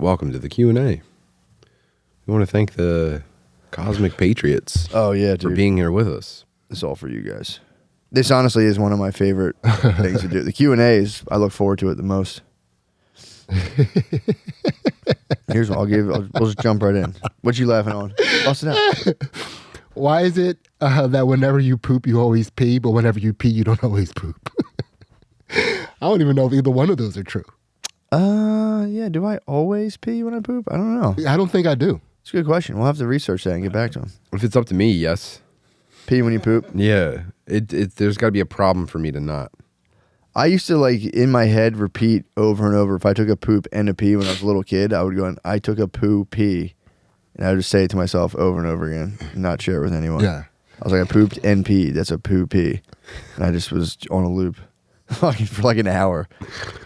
welcome to the Q&A. We want to thank the Cosmic Patriots Oh, yeah, for dude. being here with us. It's all for you guys. This honestly is one of my favorite things to do. The Q&As, I look forward to it the most. Here's what we'll just jump right in. What you laughing on? Bust it out. Why is it that whenever you poop, you always pee, but whenever you pee, you don't always poop? I don't even know if either one of those are true. Yeah. Do I always pee when I poop? I don't know. I don't think I do. It's a good question. We'll have to research that and get back to him. If it's up to me, yes. Pee when you poop? Yeah. There's got to be a problem for me to not. I used to, like, in my head, repeat over and over. If I took a poop and a pee when I was a little kid, I would go, I took a poo pee. And I would just say it to myself over and over again, and not share it with anyone. Yeah. I was like, I pooped and peed. That's a poo pee. And I just was on a loop for like an hour,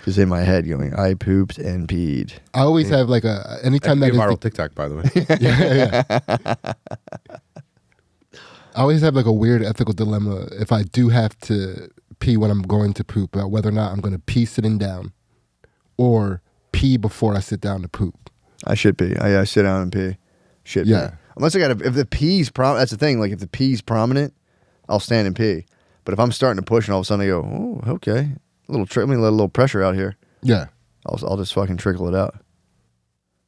just in my head going, I pooped and peed. I always have like anytime that That is viral TikTok, by the way. yeah. I always have like a weird ethical dilemma if I do have to pee when I'm going to poop, about whether or not I'm going to pee sitting down or pee before I sit down to poop. I should pee. I sit down and pee. Should Yeah. pee. Unless if the pee's that's the thing. Like, if the pee's prominent, I'll stand and pee. But if I'm starting to push and all of a sudden I go, oh, okay, let me let a little pressure out here. Yeah. I'll just fucking trickle it out.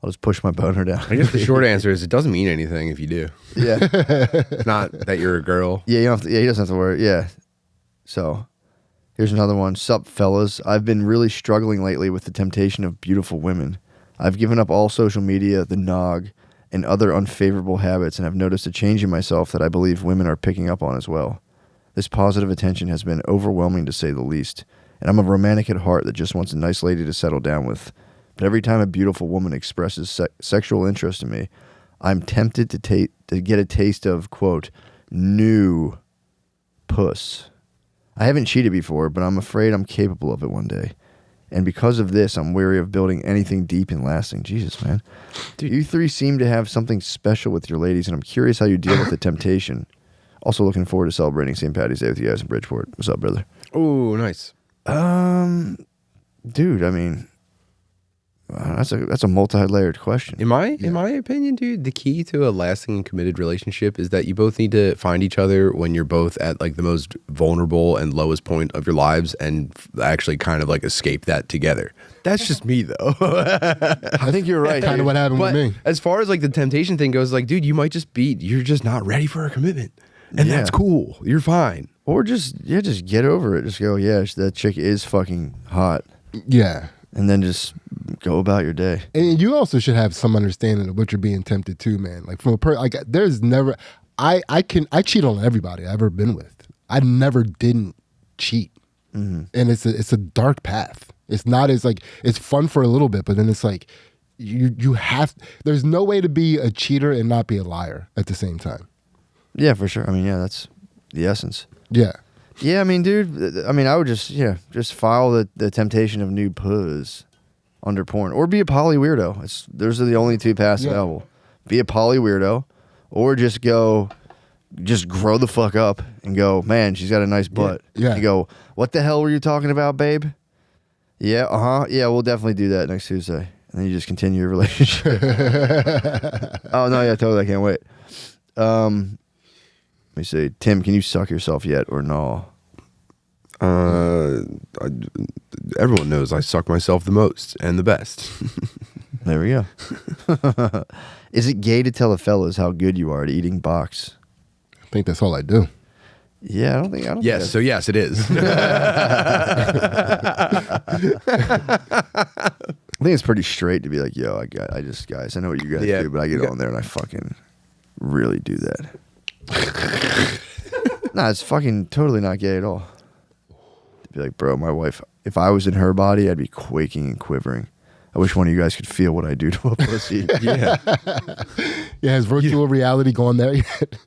I'll just push my boner down. I guess the short answer is it doesn't mean anything if you do. Yeah. It's not that you're a girl. Yeah, you don't have to, he doesn't have to worry. Yeah. So, here's another one. Sup, fellas. I've been really struggling lately with the temptation of beautiful women. I've given up all social media, the nog, and other unfavorable habits, and have noticed a change in myself that I believe women are picking up on as well. This positive attention has been overwhelming, to say the least, and I'm a romantic at heart that just wants a nice lady to settle down with. But every time a beautiful woman expresses sexual interest in me, I'm tempted to get a taste of, quote, new puss. I haven't cheated before, but I'm afraid I'm capable of it one day. And because of this, I'm wary of building anything deep and lasting. Jesus, man. Dude. You three seem to have something special with your ladies, and I'm curious how you deal with the temptation. Also looking forward to celebrating St. Patty's Day with you guys in Bridgeport. What's up, brother? Oh, nice. Dude, I mean, that's a multi-layered question. In my opinion, dude, the key to a lasting and committed relationship is that you both need to find each other when you're both at like the most vulnerable and lowest point of your lives, and actually kind of like escape that together. That's just me, though. I think you're right. Kind of what happened with me. As far as like the temptation thing goes, like, dude, you might just you're just not ready for a commitment, and that's cool. You're fine. Or just get over it. Just go, yeah, that chick is fucking hot. Yeah. And then just go about your day. And you also should have some understanding of what you're being tempted to, man. Like, from there's never, I cheat on everybody I've ever been with. I never didn't cheat. Mm-hmm. And it's a dark path. It's not as like, it's fun for a little bit, but then it's like, there's no way to be a cheater and not be a liar at the same time. Yeah, for sure. I mean, yeah, that's the essence. Yeah. Yeah, I mean, dude, I would just file the temptation of new puss under porn. Or be a poly weirdo. Those are the only two paths available. Be a poly weirdo, or just grow the fuck up and go, man, she's got a nice butt. Yeah. You go, what the hell were you talking about, babe? Yeah, yeah, we'll definitely do that next Tuesday. And then you just continue your relationship. Oh, no, yeah, totally, I can't wait. Let me see. Tim, can you suck yourself yet or no? Everyone knows I suck myself the most and the best. There we go. Is it gay to tell the fellas how good you are at eating box? I think that's all I do. Yeah, I don't think. Yes, so yes, it is. I think it's pretty straight to be like, yo, guys, I know what you guys do, but I get on there and I fucking really do that. Nah, it's fucking totally not gay at all. To be like, bro, my wife, if I was in her body, I'd be quaking and quivering. I wish one of you guys could feel what I do to a pussy. Yeah. Yeah, has virtual reality gone there yet?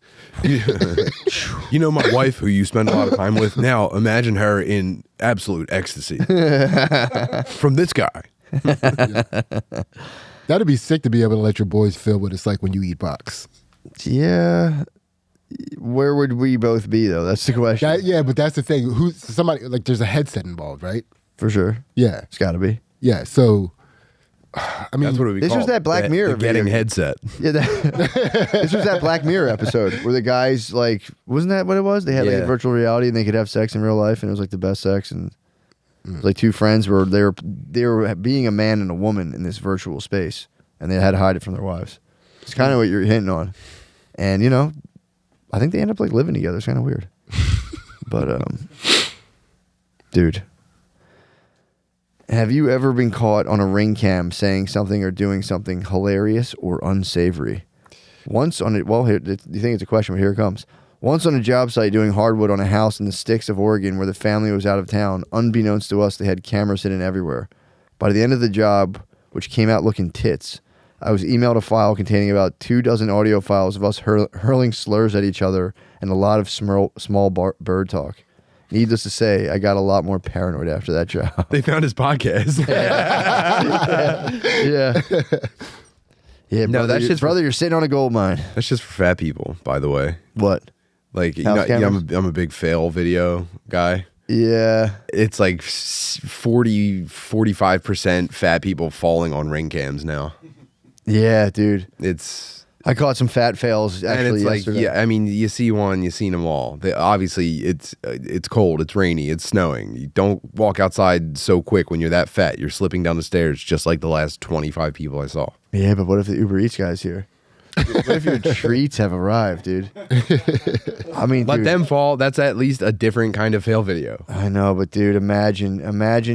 You know my wife, who you spend a lot of time with? Now imagine her in absolute ecstasy from this guy. That'd be sick to be able to let your boys feel what it's like when you eat box. Yeah. Where would we both be, though? That's the question. Yeah, but that's the thing. Somebody, like, there's a headset involved, right? For sure. Yeah. It's got to be. Yeah, so I mean, That's what we This call was that Black Mirror the getting video. headset. Yeah, this was that Black Mirror episode where the guys like, wasn't that what it was? They had like Yeah. a virtual reality and they could have sex in real life, and it was like the best sex. And it was like two friends were they were being a man and a woman in this virtual space, and they had to hide it from their wives. It's kind of what you're hinting on, and you know, I think they end up like living together. It's kind of weird, but dude. Have you ever been caught on a ring cam saying something or doing something hilarious or unsavory? Once on it, well, here, you think it's a question, but here it comes. Once on a job site doing hardwood on a house in the sticks of Oregon where the family was out of town, unbeknownst to us, they had cameras hidden everywhere. By the end of the job, which came out looking tits, I was emailed a file containing about 24 audio files of us hurling slurs at each other and a lot of small bird talk. Needless to say, I got a lot more paranoid after that job. They found his podcast. Yeah. Yeah, No, brother, that's just brother, you're sitting on a gold mine. That's just for fat people, by the way. What? Like, House cameras? I'm a big fail video guy. Yeah. It's like 45% fat people falling on ring cams now. Yeah, dude. It's I caught some fat fails and actually it's like, yesterday. yeah, I mean, you see one, you've seen them all. Obviously, it's cold, it's rainy, it's snowing. You don't walk outside so quick when you're that fat. You're slipping down the stairs just like the last 25 people I saw. Yeah, but what if the Uber Eats guy's here? What if your treats have arrived, dude? I mean, Let dude, them fall. That's at least a different kind of fail video. I know, but dude, imagine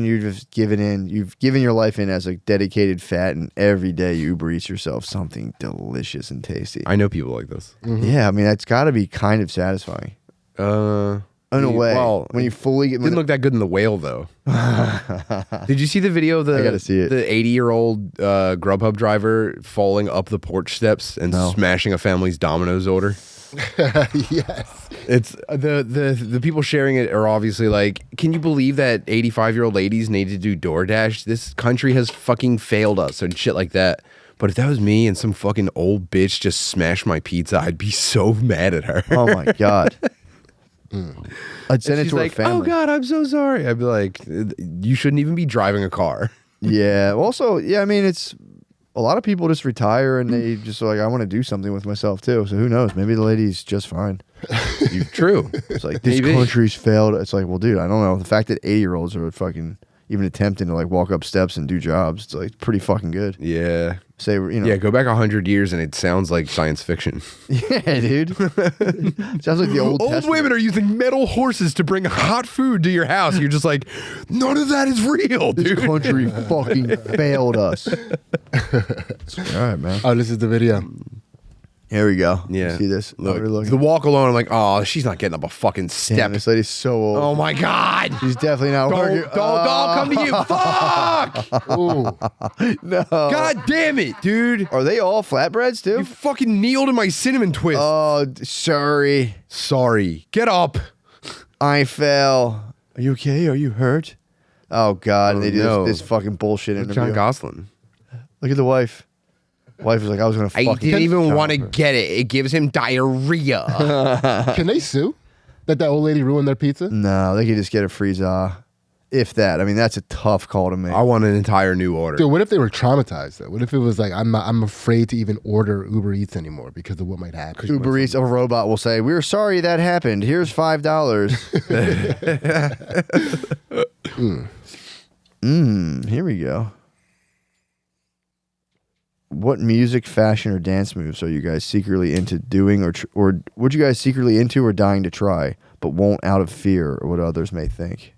you've just you've given your life in as a dedicated fat, and every day you Uber Eats yourself something delicious and tasty. I know people like this. Yeah, I mean, that's got to be kind of satisfying. In a way, Well, when you fully get... didn't look that good in the whale though. Did you see the video of I gotta see it. the 80-year-old Grubhub driver falling up the porch steps and No. smashing a family's Domino's order? yes. It's the people sharing it are obviously like, can you believe that 85-year-old ladies need to do DoorDash? This country has fucking failed us and shit like that. But if that was me and some fucking old bitch just smashed my pizza, I'd be so mad at her. Oh my God. I'd send it She's to her like, family. oh God, I'm so sorry. I'd be like, you shouldn't even be driving a car. Yeah. Also, yeah, I mean, it's a lot of people just retire and they just are like, I want to do something with myself too. So who knows? Maybe the lady's just fine. True. It's like, this Maybe. country's failed. It's like, well, dude, I don't know. The fact that 80-year-olds are fucking even attempting to like walk up steps and do jobs, it's like pretty fucking good. Yeah. Say, you know. Yeah, go back 100 years and it sounds like science fiction. Yeah, dude. Sounds like the Old Old Testament. women are using metal horses to bring hot food to your house. You're just like, none of that is real, This dude. country fucking failed us. All right, man. Oh, this is the video. Here we go. Yeah. You see this? Look, Oh, we're looking. the walk alone, I'm like, oh, she's not getting up a fucking Damn, step. this lady's so old. Oh my God. She's definitely not working. Don't come to you. Fuck. Ooh. No. God damn it, dude. Are they all flatbreads too? You fucking kneeled in my cinnamon twist. Oh, sorry. Sorry. Get up. I fell. Are you okay? Are you hurt? Oh God, Oh, they do no. this fucking bullshit Look, interview. John Gosling. Look at the wife. Wife was like, I was gonna I fucking didn't even chop want to her. get it. It gives him diarrhea. Can they sue that old lady ruined their pizza? No, they could just get a free za. If that. I mean, that's a tough call to make. I want an entire new order. Dude, what if they were traumatized though? What if it was like I'm afraid to even order Uber Eats anymore because of what might happen? Uber Eats, a robot will say, "We're sorry that happened. Here's $5." Here we go. What music, fashion, or dance moves are you guys secretly into doing, or would you guys secretly into or dying to try, but won't out of fear or what others may think?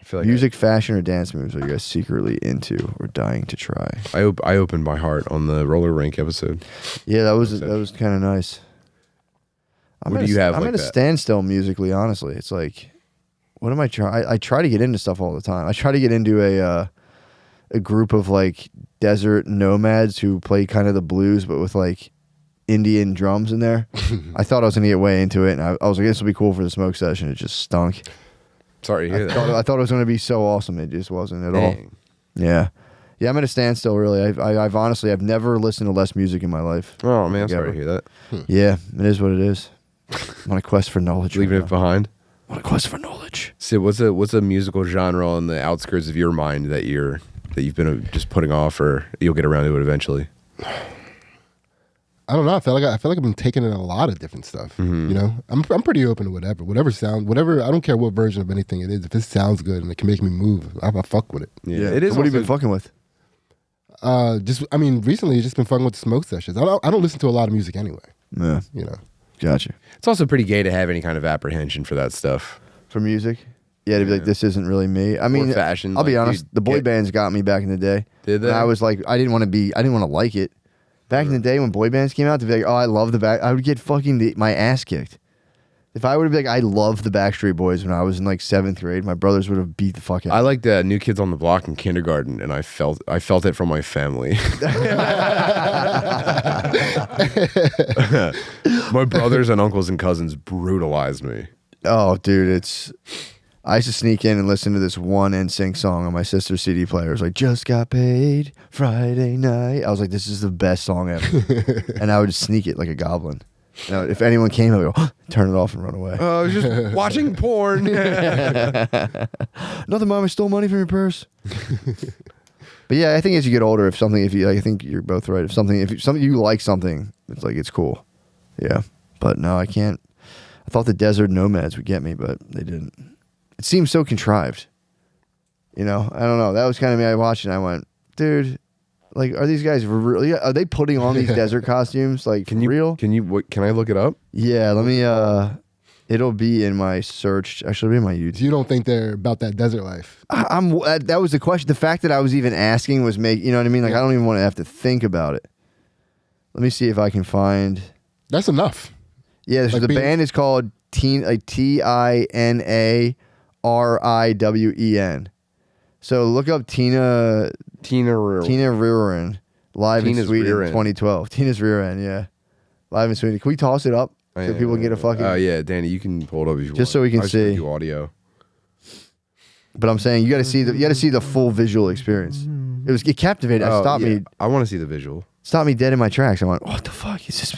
I feel like Music, fashion, or dance moves are you guys secretly into or dying to try? I opened my heart on the roller rink episode. Yeah, that was kind of nice. What do you have I'm like at a that? standstill musically. Honestly, it's like, what am I trying? I try to get into stuff all the time. I try to get into a group of like desert nomads who play kind of the blues, but with like Indian drums in there. I thought I was gonna get way into it, and I was like, this will be cool for the smoke session. It just stunk. Sorry to hear that. I thought it was gonna be so awesome. It just wasn't at all. Dang. Yeah. I'm at a standstill. Really, I've honestly never listened to less music in my life. Oh man, I'm sorry Ever. to hear that. Yeah, it is what it is. I'm on a quest for knowledge. right Leaving now. it behind. I'm on a quest for knowledge. Sid, what's a musical genre on the outskirts of your mind that you're that you've been just putting off, or you'll get around to it eventually? I don't know. I feel like I've been taking in a lot of different stuff. You know, I'm pretty open to whatever sound, whatever. I don't care what version of anything it is. If it sounds good and it can make me move, I fuck with it. Yeah, it is. So what have you been fucking with? Recently, it's just been fucking with the smoke sessions. I don't listen to a lot of music anyway. Yeah, You know, gotcha. It's also pretty gay to have any kind of apprehension for that stuff. For music, to be like, this isn't really me. I mean, fashion. I'll be like, honest. dude, The boy bands got me back in the day. Did they? And I was like, I didn't want to like it. Back in the day when boy bands came out, to be like, oh, I love the back. I would get fucking my ass kicked. If I would have been like, I love the Backstreet Boys when I was in like 7th grade, my brothers would have beat the fuck out. I liked New Kids on the Block in kindergarten, and I felt it from my family. My brothers and uncles and cousins brutalized me. Oh, dude, I used to sneak in and listen to this one NSYNC song on my sister's CD player. It was like, just got paid Friday night. I was like, this is the best song ever. And I would just sneak it like a goblin. And if anyone came, I would go, turn it off and run away. I was just watching porn. Nothing, Mom. I stole money from your purse. But yeah, I think as you get older, I think you're both right. If you like something, it's like, it's cool. Yeah. But no, I can't. I thought the Desert Nomads would get me, but they didn't. It seems so contrived. You know, I don't know. That was kind of me. I watched it and I went, dude, like, are these guys really? Are they putting on these desert costumes? Like, Can you? real? Can I look it up? Yeah, let me. It'll be in my search. Actually, it'll be in my YouTube. you don't think they're about that desert life? That was the question. The fact that I was even asking was you know what I mean? Like, I don't even want to have to think about it. Let me see if I can find. That's enough. Yeah, so Like the band is called Tinarywen. So look up Tina Rieren live in Sweden, 2012. Tina's rear end, yeah, live in Sweden. Can we toss it up so people can get a fucking? Oh yeah, Danny, you can pull it up if you want. Just so we can see. Do audio. But I'm saying you got to see the full visual experience. It captivated. Me. I want to see the visual. Stopped me dead in my tracks. I went, what the fuck is this?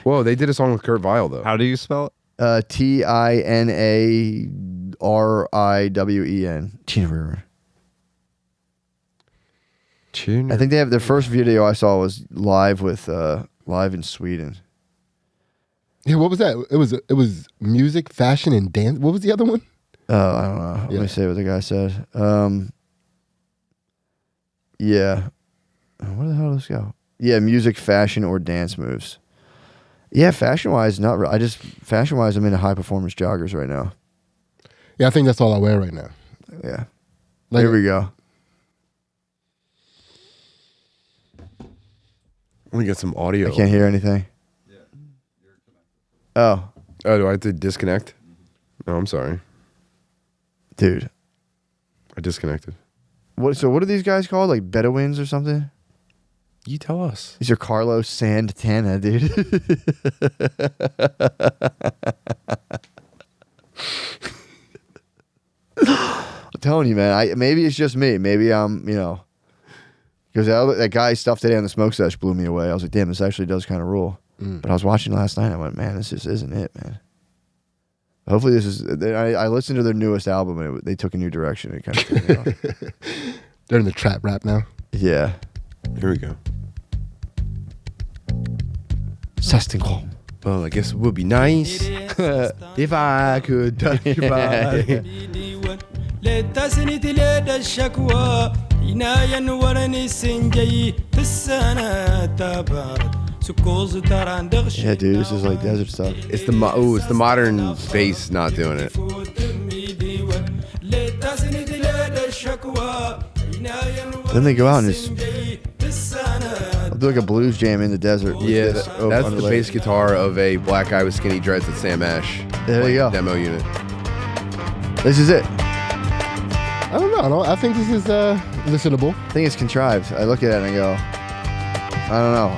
Whoa, they did a song with Kurt Vile though. How do you spell it? Tinariwen. Tina Rieren. I think they have their first video I saw was live in Sweden. Yeah, what was that? It was music, fashion, and dance. What was the other one? I don't know. Let me see what the guy said. Yeah. Where the hell did this go? Yeah, music, fashion, or dance moves. Yeah, fashion-wise, not really. Fashion-wise, I'm into high-performance joggers right now. Yeah, I think that's all I wear right now. Yeah. Like, Here we go. Let me get some audio. I can't hear anything. Yeah. Oh. Oh, do I have to disconnect? Oh, I'm sorry. Dude. I disconnected. So what are these guys called? Like Bedouins or something? You tell us. These are Carlos Santana, dude. I'm telling you, man. Maybe it's just me. Maybe I'm, because that guy stuff today on the smoke sesh blew me away. I was like, damn, this actually does kind of rule. But I was watching last night. And I went, man, this just isn't it, man. Hopefully this is. I listened to their newest album and they took a new direction. It kind of threw me off. They're in the trap rap now. Yeah. Here we go. Sastinko. Well, I guess it would be nice if I could touch your body. Yeah, dude, this is like desert stuff. It's the modern bass not doing it. Then they go out and just I'll do like a blues jam in the desert. Yeah, that's the bass guitar of a black guy with skinny dreads at Sam Ash. There you go. Demo unit. This is it. I don't know. I think this is listenable. I think it's contrived. I look at it and I go, I don't know.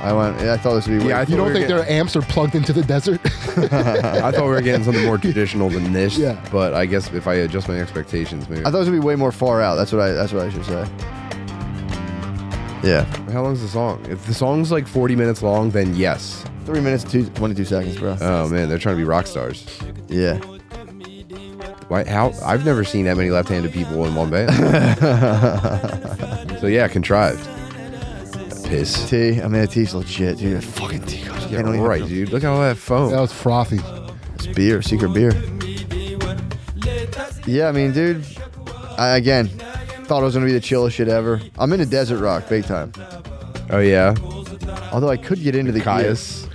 I thought this would be weird. Yeah, You don't think their amps are plugged into the desert? I thought we were getting something more traditional than this. Yeah. But I guess if I adjust my expectations, maybe. I thought it was gonna be way more far out. That's what I should say. Yeah. How long is the song? If the song's like 40 minutes long, then yes. 3 minutes, 22 seconds, bro. Oh man, they're trying to be rock stars. Yeah. Why? How? I've never seen that many left-handed people in one band. So yeah, contrived. Piss. T. I mean, that T's legit, dude. That fucking T goes. Yeah, right, dude. Look at all that foam. That was frothy. It's beer, secret beer. Yeah, I mean, dude. I again thought it was gonna be the chillest shit ever. I'm into desert rock, big time. Oh yeah. Although I could get into the Caius.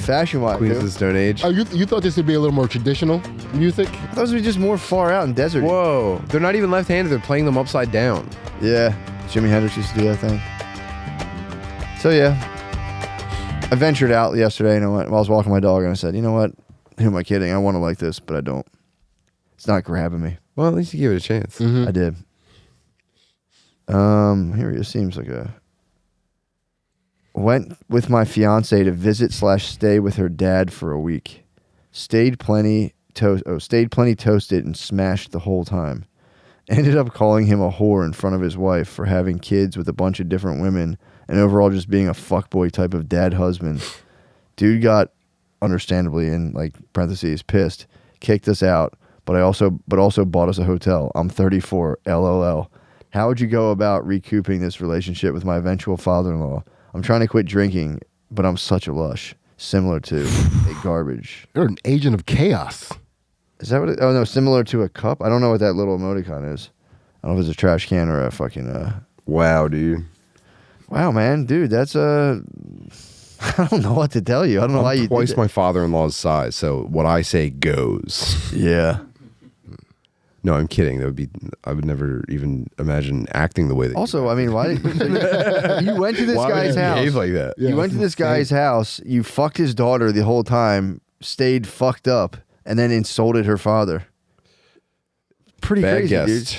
fashion-wise. Queens of the Stone Age. Oh, you thought this would be a little more traditional music? I thought it would be just more far out in desert. Whoa. They're not even left-handed. They're playing them upside down. Yeah, Jimi Hendrix used to do that thing. So yeah, I ventured out yesterday. You know what? I was walking my dog and I said, you know what? Who am I kidding? I want to like this, but I don't. It's not grabbing me. Well, at least you give it a chance. Mm-hmm. I did. Here it seems like a. Went with my fiance to visit/stay with her dad for a week. Stayed plenty toasted and smashed the whole time. Ended up calling him a whore in front of his wife for having kids with a bunch of different women and overall just being a fuckboy type of dad husband. Dude got, understandably, in like parentheses, pissed, kicked us out, but also bought us a hotel. I'm 34, LOL. How would you go about recouping this relationship with my eventual father-in-law? I'm trying to quit drinking, but I'm such a lush. Similar to a garbage. You're an agent of chaos. Is that what it... Oh, no, similar to a cup? I don't know what that little emoticon is. I don't know if it's a trash can or a fucking... Wow, dude. Wow, man. Dude, that's a... I don't know what to tell you. I don't know why you twice did my father-in-law's size, so what I say goes. Yeah. No, I'm kidding. I would never even imagine acting the way that. Also, I mean, why? You went to this why guy's would you house. behave like that? Yeah, you went to this guy's house. You fucked his daughter the whole time. Stayed fucked up, and then insulted her father. Pretty Bad crazy, guest.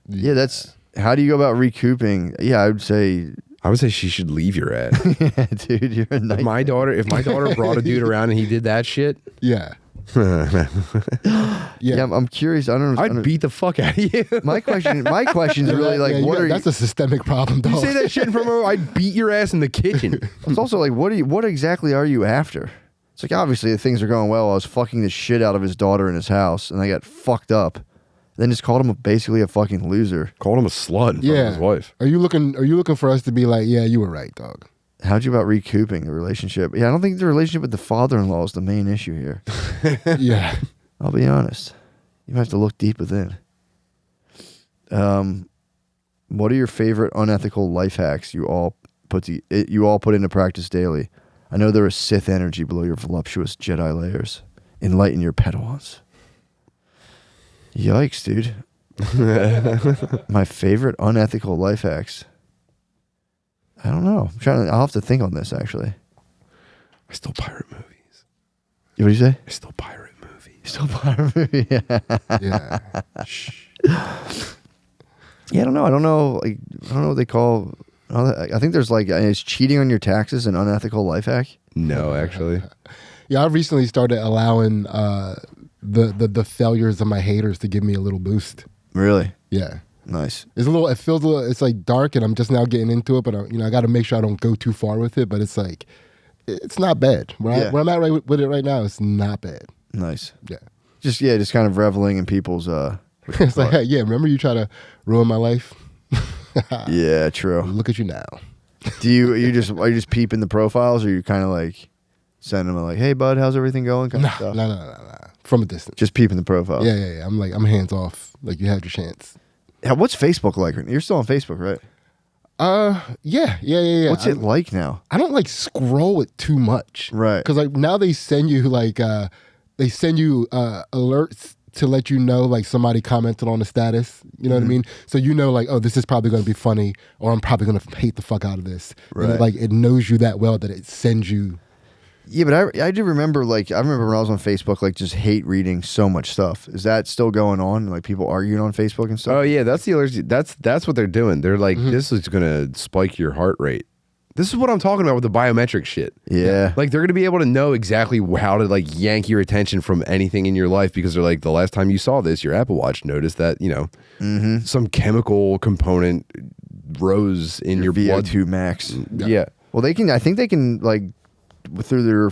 dude. Yeah, that's. How do you go about recouping? Yeah, I would say. I would say she should leave your ass. Yeah, dude, you're a If nice. my daughter brought a dude around and he did that shit, Yeah. Yeah, I'm curious. I don't. I'd beat the fuck out of you. My question is really like, what are That's a systemic problem, dog. You say that shit in front of her, I'd beat your ass in the kitchen. It's also like, what exactly are you after? It's like, obviously things are going well. I was fucking the shit out of his daughter in his house, and I got fucked up. Then just called him basically a fucking loser. Called him a slut in front of his wife. Are you looking for us to be like, yeah, you were right, dog? How'd you about recouping the relationship? Yeah, I don't think the relationship with the father-in-law is the main issue here. Yeah. I'll be honest. You might have to look deep within. What are your favorite unethical life hacks you all put into practice daily? I know there is Sith energy below your voluptuous Jedi layers. Enlighten your Padawans. Yikes, dude. My favorite unethical life hacks. I don't know. I'll have to think on this, actually. I still pirate movies. What do you say? I still pirate movies. Still pirate movie. Yeah. Shh. Yeah, I don't know. I don't know what they call. I think there's like, is cheating on your taxes an unethical life hack? No, actually. Yeah, I've recently started allowing the failures of my haters to give me a little boost. Really? Yeah. Nice. It feels a little, it's like dark and I'm just now getting into it, but I got to make sure I don't go too far with it, but it's like, it's not bad. Where I'm at right with it right now, it's not bad. Nice. Yeah. Just kind of reveling in people's It's like, hey, yeah, remember you try to ruin my life? Yeah, true. Look at you now. Are you just peeping the profiles, or you kind of like sending them like, hey bud, how's everything going? Kind of stuff? No. From a distance. Just peeping the profile. Yeah. I'm hands off. Like, you had your chance. What's Facebook like? You're still on Facebook, right? Yeah. What's it like now? I don't like scroll it too much. Right. Because like now they send you alerts to let you know like somebody commented on the status. You know what I mean? So you know like, oh, this is probably going to be funny, or I'm probably going to hate the fuck out of this. Right. And it knows you that well that it sends you. Yeah, but I do remember, I remember when I was on Facebook, just hate reading so much stuff. Is that still going on? Like people arguing on Facebook and stuff? Oh yeah, that's the allergy. That's what they're doing. They're like, this is gonna spike your heart rate. This is what I'm talking about with the biometric shit. Yeah. Like they're gonna be able to know exactly how to yank your attention from anything in your life, because they're like, the last time you saw this, your Apple Watch noticed that some chemical component rose in your blood. VO2 max. Yeah. Well, I think they can through their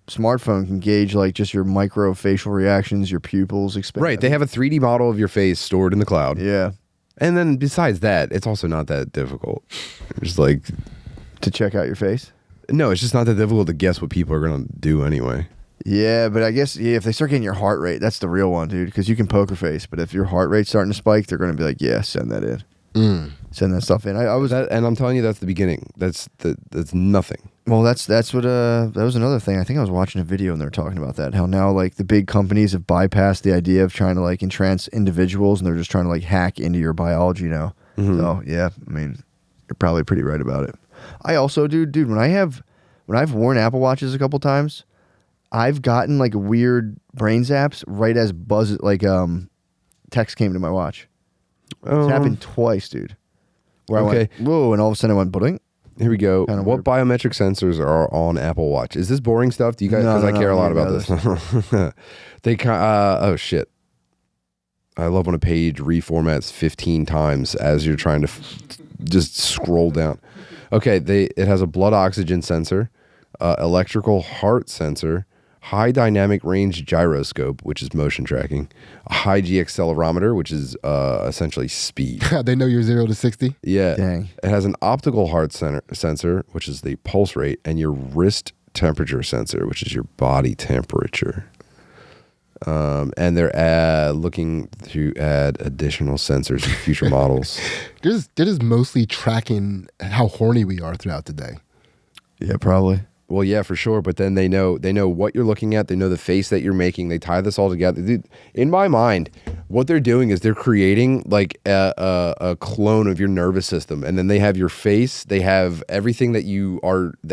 smartphone can gauge like just your micro facial reactions, your pupils expand. Right. They have a 3D model of your face stored in the cloud. Yeah. And then besides that, it's also not that difficult. Just like To check out your face? no, it's just not that difficult to guess what people are going to do anyway. Yeah, but I guess if they start getting your heart rate, that's the real one, dude. Because you can poker face, but if your heart rate's starting to spike, they're going to be like, "Yeah, send that in, send that stuff in." I was That, and I'm telling you, that's the beginning. That's nothing. well, that's what that was another thing. I think I was watching a video and they were talking about that. How now like the big companies have bypassed the idea of trying to like entrance individuals, and they're just trying to like hack into your biology now. So yeah, I mean, you're probably pretty right about it. I also, dude, when I've worn Apple Watches a couple times, I've gotten like weird brain zaps right as text came to my watch. It's happened twice, dude. Where I went, whoa, and all of a sudden I went, bling. Here we go. Kinda What weird. biometric sensors are on Apple Watch? Is this boring stuff? Do you guys? Because I care a lot about this. Oh shit. I love when a page reformats 15 times as you're trying to just scroll down. Okay, it has a blood oxygen sensor, electrical heart sensor, high dynamic range gyroscope, which is motion tracking, a high G accelerometer, which is essentially speed. They know you're 0 to 60. Yeah. Dang. It has an optical heart sensor, which is the pulse rate, and your wrist temperature sensor, which is your body temperature. And they're looking to add additional sensors in future models. They're just mostly tracking how horny we are throughout the day. Yeah, probably. Well, yeah, for sure. But then they know what you're looking at. They know the face that you're making. They tie this all together. Dude, in my mind, what they're doing is they're creating like a clone of your nervous system, and then they have your face. They have everything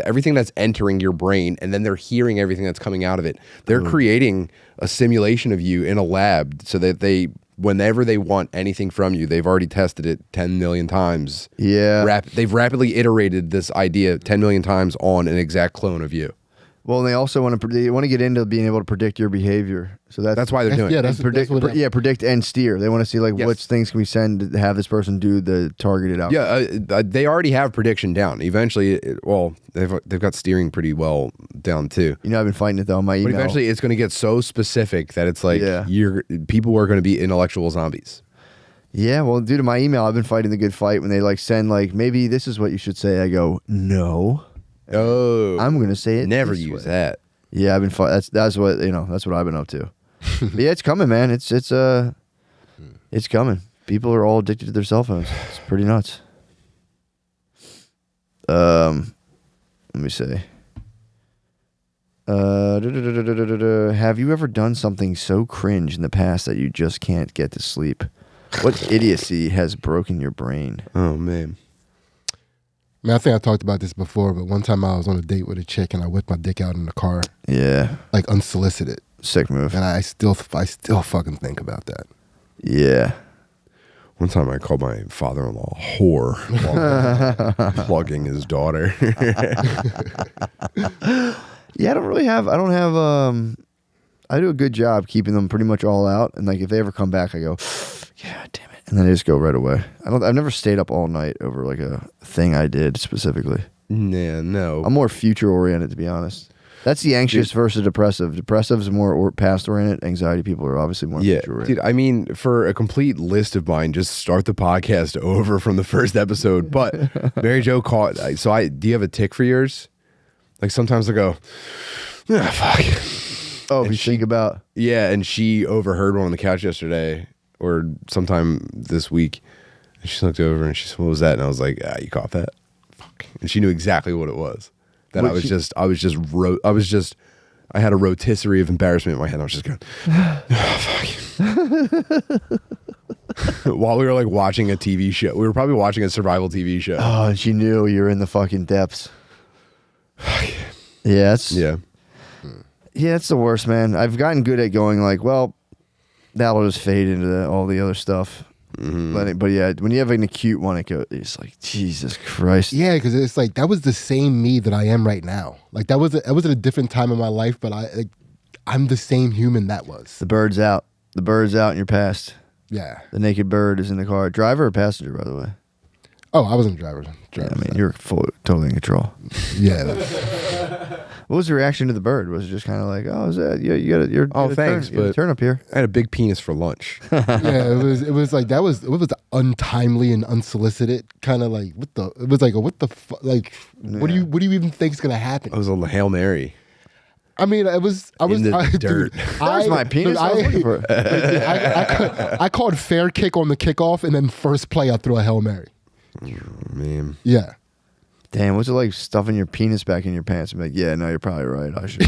everything that's entering your brain, and then they're hearing everything that's coming out of it. They're creating a simulation of you in a lab, so that whenever they want anything from you, they've already tested it 10 million times. Yeah. They've rapidly iterated this idea 10 million times on an exact clone of you. Well, and they also want to get into being able to predict your behavior. So that's why they're doing it. That's predict and steer. They want to see like Yes. which things can we send to have this person do the targeted outcome. Yeah, they already have prediction down. Eventually, they've got steering pretty well down too. You know, I've been fighting it though. My email. But eventually, it's going to get so specific that it's like Yeah. people are going to be intellectual zombies. Yeah, well, due to my email, I've been fighting the good fight when they like send like maybe this is what you should say. I go no. Oh, I'm going to say it. never this use way. that. Yeah, I've been that's what that's what I've been up to. But yeah, it's coming, man. It's coming. People are all addicted to their cell phones. It's pretty nuts. Let me see. Have you ever done something so cringe in the past that you just can't get to sleep? What idiocy has broken your brain? Oh man. I mean, I think I talked about this before, but one time I was on a date with a chick and I whipped my dick out in the car, Yeah, like unsolicited, sick move. and I still fucking think about that. Yeah. One time I called my father-in-law a whore while plugging his daughter. Yeah, I do a good job keeping them pretty much all out, and like if they ever come back, I go, yeah, damn it, and then I just go right away. I've never stayed up all night over like a thing I did specifically. Nah, no. I'm more future oriented, to be honest. That's the anxious versus depressive. Depressive is more past oriented. Anxiety people are obviously more Yeah, future oriented. dude, I mean, for a complete list of mine, just start the podcast over from the first episode. But Mary Jo caught, do you have a tick for yours? Like sometimes I go, fuck. Oh, if you think about. Yeah, and she overheard one on the couch yesterday or sometime this week. And she looked over and she said, what was that? And I was like, you caught that? Fuck. And she knew exactly what it was. That What I had a rotisserie of embarrassment in my head. I was just going, fuck. While we were like watching a TV show. We were probably watching a survival TV show. Oh, and she knew you were in the fucking depths. Yeah, Yeah. it's the worst, man. I've gotten good at going like, well, that'll just fade into all the other stuff. Mm-hmm. But yeah, when you have an acute one, it's like, Jesus Christ. Yeah, because it's like that was the same me that I am right now. Like that was at a different time in my life, but I'm the same human that was. The bird's out. The bird's out in your past. Yeah. The naked bird is in the car. Driver or passenger, by the way? Oh, I wasn't a driver. Yeah, I mean, you're totally in control. Yeah. What was the reaction to the bird? Was it just kind of like, oh, is that you got you're Oh, thanks, but turn up here? I had a big penis for lunch. Yeah, it was like it was untimely and unsolicited, kind of like what the like what do you even think is gonna happen? I was on the Hail Mary. I mean, I was In the dirt. There's my penis. I was looking for it. I called fair kick on the kickoff, and then first play I threw a Hail Mary. Man. Yeah. Damn, what's it like stuffing your penis back in your pants? I'm like, yeah, no, you're probably right. I should.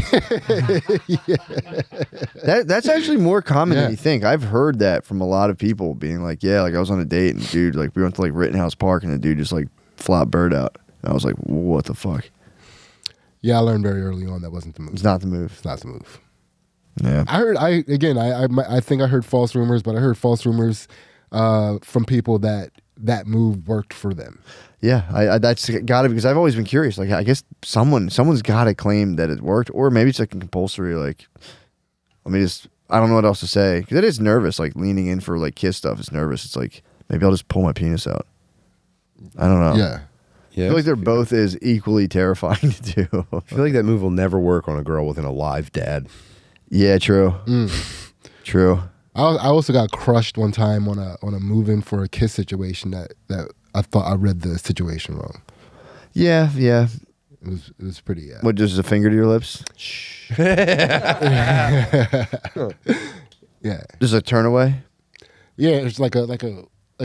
That's actually more common than you think. I've heard that from a lot of people being like, yeah, like I was on a date and dude, like we went to like Rittenhouse Park and the dude just like flopped bird out. And I was like, what the fuck? Yeah, I learned very early on that wasn't the move. It's not the move. It's not the move. Yeah. I think I heard false rumors, but I heard false rumors from people that move worked for them. Yeah, I that's got to, because I've always been curious. Like, I guess someone's got to claim that it worked, or maybe it's like a compulsory. Like, I don't know what else to say, because it is nervous. Like leaning in for like kiss stuff is nervous. It's like maybe I'll just pull my penis out. I don't know. Yeah. I feel like they're both as equally terrifying to do. I feel like that move will never work on a girl with an alive dad. Yeah, true. True. I also got crushed one time on a move in for a kiss situation that I thought I read the situation wrong. Yeah. It was pretty. What, just a finger to your lips? Yeah. Just a turn away? Yeah, it's like a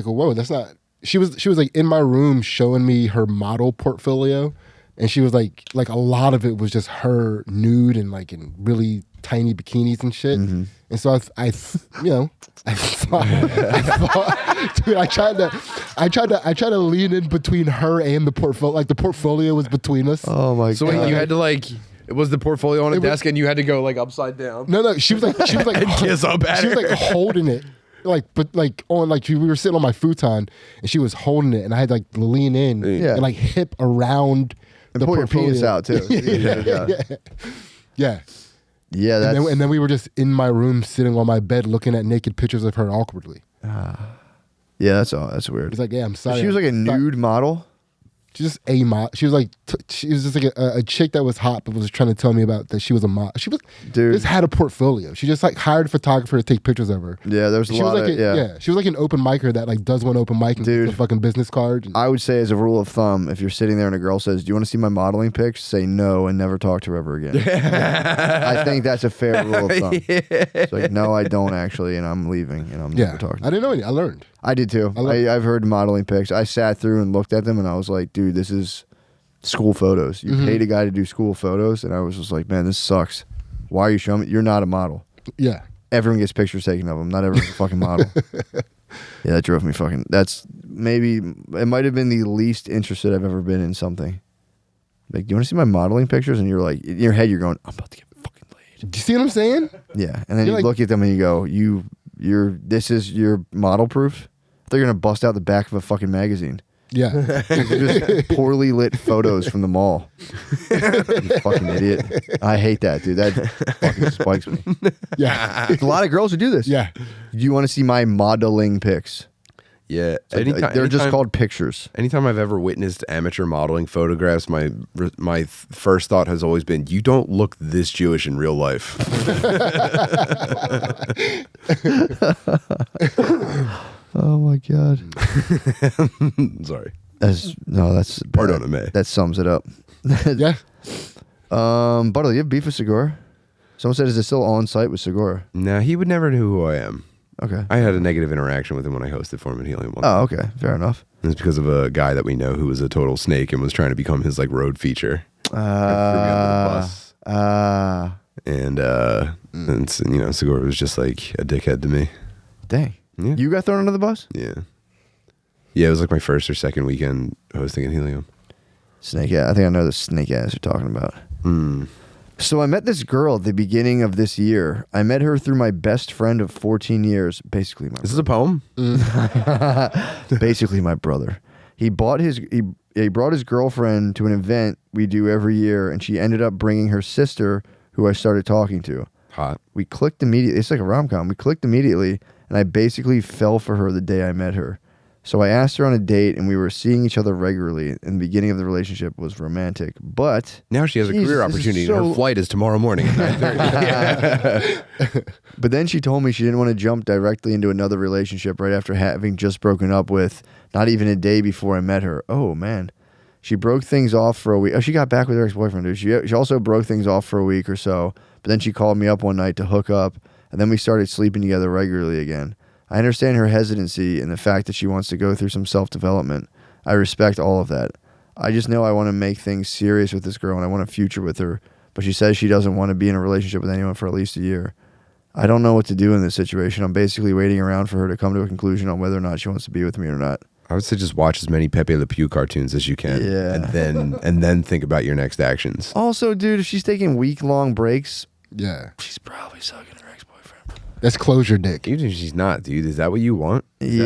whoa, that's not. She was like in my room showing me her model portfolio, and she was like a lot of it was just her nude and like in really tiny bikinis and shit. Mm-hmm. And so I thought, dude, I tried to lean in between her and the portfolio. Like the portfolio was between us. Oh my So god! wait, you had to like, it was the portfolio on a desk, and you had to go like upside down. No, she was like And kiss up at she was her. like holding it. We were sitting on my futon and she was holding it, and I had like to lean in and like hip around and the pull your portfolio. penis out too. Yeah. Yeah, that's... And then we were just in my room sitting on my bed looking at naked pictures of her awkwardly. Yeah, that's weird. It's like, yeah, I'm sorry. She was like a nude model. She's just a model. She was like, she was just like a chick that was hot, but was trying to tell me about that she was a model. She was, dude, just had a portfolio. She just like hired a photographer to take pictures of her. Yeah, there was a lot of, she was like an open micer that like does one open mic and dude, gets a fucking business card. I would say as a rule of thumb, if you're sitting there and a girl says, do you want to see my modeling pics? Say no and never talk to her ever again. I think that's a fair rule of thumb. It's like, no, I don't actually, and I'm leaving, and I'm never talking. I didn't know any. I learned. I did too. I've heard modeling pics. I sat through and looked at them, and I was like, dude, this is school photos. You paid a guy to do school photos, and I was just like, man, this sucks. Why are you showing me? You're not a model. Yeah. Everyone gets pictures taken of them. Not everyone's a fucking model. Yeah, that drove me fucking... That's maybe... It might have been the least interested I've ever been in something. Like, do you want to see my modeling pictures? And you're like, in your head, you're going, I'm about to get fucking laid. Do you see what I'm saying? Yeah. And then you look at them and you go, this is your model proof? I thought you're going to bust out the back of a fucking magazine. Yeah. Just poorly lit photos from the mall. You fucking idiot. I hate that, dude. That fucking spikes me. Yeah. There's a lot of girls who do this. Yeah. Do you want to see my modeling pics? Yeah. They're just called pictures. Anytime I've ever witnessed amateur modeling photographs, my first thought has always been, you don't look this Jewish in real life. Oh my god. Sorry. Pardon me. That sums it up. Yeah. Butler, you have beef with Segura? Someone said, is it still on site with Segura? Nah, he would never know who I am. Okay. I had a negative interaction with him when I hosted for him at Helium. Oh, okay. Fair enough. It's because of a guy that we know who was a total snake and was trying to become his like road feature. Threw me under the bus. And Segura was just like a dickhead to me. Dang. Yeah. You got thrown under the bus? Yeah. Yeah, it was like my first or second weekend hosting at Helium. Snake ass. I think I know the snake ass you're talking about. So I met this girl at the beginning of this year. I met her through my best friend of 14 years. Basically my This is a poem? Basically my brother. He brought his girlfriend to an event we do every year, and she ended up bringing her sister, who I started talking to. Hot. We clicked immediately. It's like a rom-com. We clicked immediately, and I basically fell for her the day I met her. So I asked her on a date, and we were seeing each other regularly. In the beginning of the relationship was romantic, but Now she has a career opportunity. And her flight is tomorrow morning at 9:30. But then she told me she didn't want to jump directly into another relationship right after having just broken up with, not even a day before I met her. Oh, man. She broke things off for a week. Oh, she got back with her ex-boyfriend, dude. She also broke things off for a week or so, but then she called me up one night to hook up, and then we started sleeping together regularly again. I understand her hesitancy and the fact that she wants to go through some self-development. I respect all of that. I just know I want to make things serious with this girl and I want a future with her, but she says she doesn't want to be in a relationship with anyone for at least a year. I don't know what to do in this situation. I'm basically waiting around for her to come to a conclusion on whether or not she wants to be with me or not. I would say just watch as many Pepe Le Pew cartoons as you can. Yeah. And then think about your next actions. Also, dude, if she's taking week-long breaks, Yeah. she's probably sucking her ex-boyfriend. That's closure dick. Even if she's not, dude, is that what you want? Is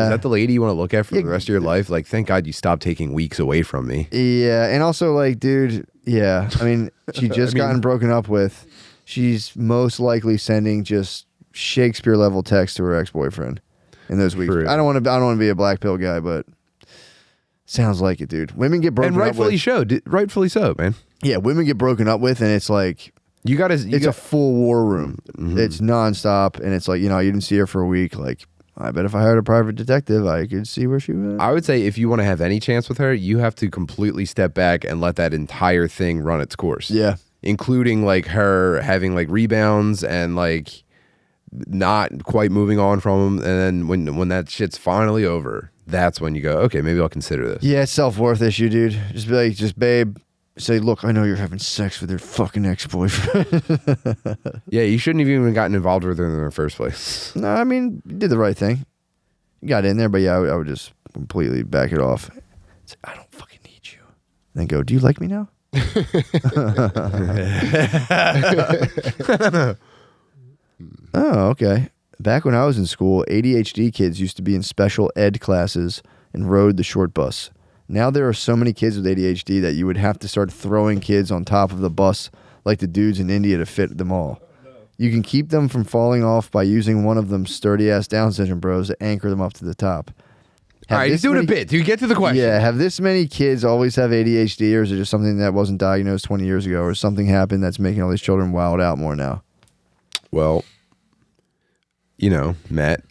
that the lady you want to look at for the rest of your life? Like, thank God you stopped taking weeks away from me. Yeah, and also, like, dude, yeah. I mean, she just gotten broken up with. She's most likely sending just Shakespeare-level text to her ex-boyfriend in those weeks. True. I don't want to be a black pill guy, but sounds like it, dude. Women get broken And up rightfully with. rightfully so, man. Yeah, women get broken up with, and it's like it's a full war room. Mm-hmm. It's nonstop, and it's like, you didn't see her for a week. Like, I bet if I hired a private detective, I could see where she was. I would say if you want to have any chance with her, you have to completely step back and let that entire thing run its course. Yeah. Including like her having like rebounds and like not quite moving on from him. And then when that shit's finally over, that's when you go, okay, maybe I'll consider this. Yeah, it's self-worth issue, dude. Just be like, babe, say, look, I know you're having sex with your fucking ex-boyfriend. Yeah, you shouldn't have even gotten involved with her in the first place. No, I mean, you did the right thing. You got in there, but yeah, I would just completely back it off. It's like, I don't fucking need you. Then go, do you like me now? Oh, okay. Back when I was in school, ADHD kids used to be in special ed classes and rode the short bus. Now there are so many kids with ADHD that you would have to start throwing kids on top of the bus like the dudes in India to fit them all. You can keep them from falling off by using one of them sturdy-ass Down syndrome bros to anchor them up to the top. All right, he's doing a bit. Do you get to the question? Yeah, have this many kids always have ADHD, or is it just something that wasn't diagnosed 20 years ago, or something happened that's making all these children wild out more now? Well, Matt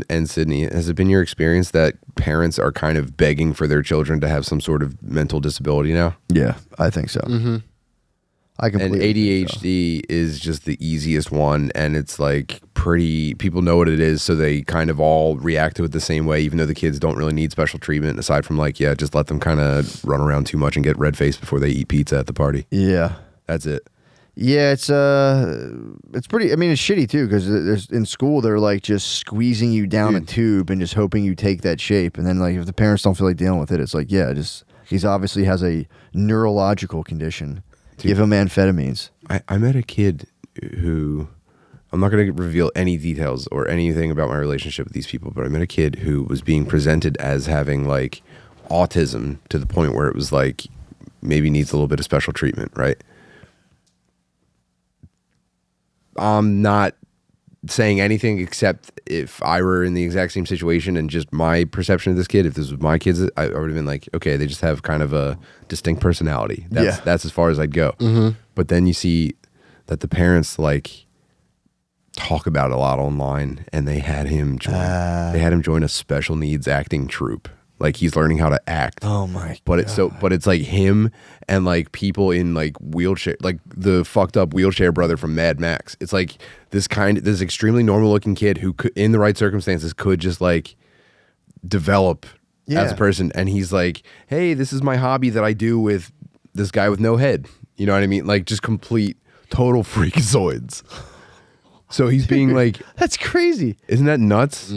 and Sydney, has it been your experience that parents are kind of begging for their children to have some sort of mental disability now? Yeah, I think so. Mm-hmm. I completely And ADHD is just the easiest one, and it's like people know what it is, so they kind of all react to it the same way, even though the kids don't really need special treatment, aside from like, yeah, just let them kind of run around too much and get red-faced before they eat pizza at the party. Yeah. That's it. Yeah, it's pretty, I mean, it's shitty too, because in school they're like just squeezing you down a tube and just hoping you take that shape, and then like if the parents don't feel like dealing with it, it's like, yeah, he's obviously has a neurological condition. Dude, give him amphetamines. I met a kid who, I'm not going to reveal any details or anything about my relationship with these people, but I met a kid who was being presented as having like autism to the point where it was like maybe needs a little bit of special treatment, right? I'm not saying anything except if I were in the exact same situation and just my perception of this kid, if this was my kids, I would have been like, okay, they just have kind of a distinct personality. That's as far as I'd go. Mm-hmm. But then you see that the parents like talk about it a lot online, and they had him join a special needs acting troupe. Like he's learning how to act. Oh my God. God. It's like him and like people in like wheelchair, like the fucked up wheelchair brother from Mad Max. It's like this extremely normal looking kid who could, in the right circumstances, could just like develop as a person. And he's like, hey, this is my hobby that I do with this guy with no head. You know what I mean? Like just complete total freakazoids. So he's being like, that's crazy. Isn't that nuts?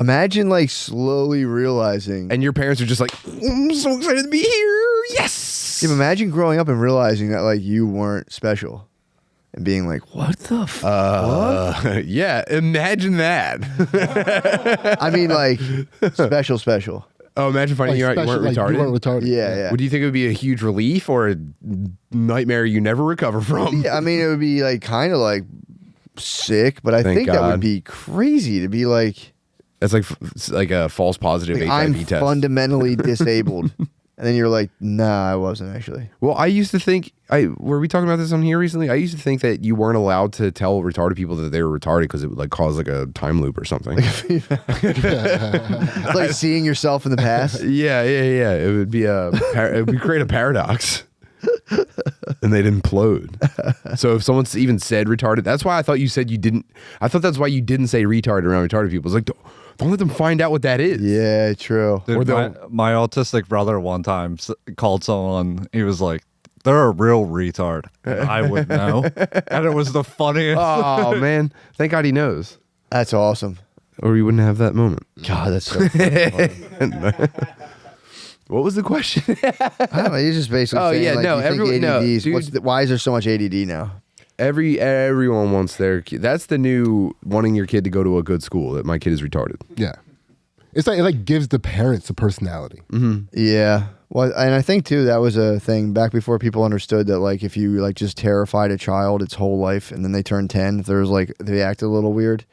Imagine like slowly realizing, and your parents are just like, I'm so excited to be here. Yes. Yeah, imagine growing up and realizing that like you weren't special, and being like, what the fuck? Yeah, imagine that. I mean, like special. Oh, imagine finding Like out you weren't retarded. You weren't retarded. Yeah. Would you think it would be a huge relief or a nightmare you never recover from? Yeah, I mean, it would be like kind of like sick, but I think that would be crazy to be like, That's like a false positive Like, HIV I'm test. fundamentally disabled. And then you're like, nah, I wasn't actually. Well, I used to think, were we talking about this on here recently? I used to think that you weren't allowed to tell retarded people that they were retarded because it would like cause like a time loop or something. It's like seeing yourself in the past. Yeah. It would be it would create a paradox. And they'd implode. So if someone even said retarded, that's why I thought you said you didn't. I thought that's why you didn't say retarded around retarded people. It's like, don't let them find out what that is. Yeah, true. Dude, my autistic brother one time called someone. He was like, "They're a real retard." And I would know, and it was the funniest. Oh man, thank God he knows, That's awesome. or he wouldn't have that moment. God, that's so funny. What was the question? I don't know. He's just basically saying, yeah, like, no, you think everyone, no, ADDs, dude. why is there so much ADD now? Everyone wants their kid. That's the new wanting your kid to go to a good school. That my kid is retarded. Yeah. It's like it like gives the parents a personality. Yeah. Well, and I think too that was a thing back before people understood that like if you like just terrified a child its whole life and then they turn 10, if there's like they acted a little weird,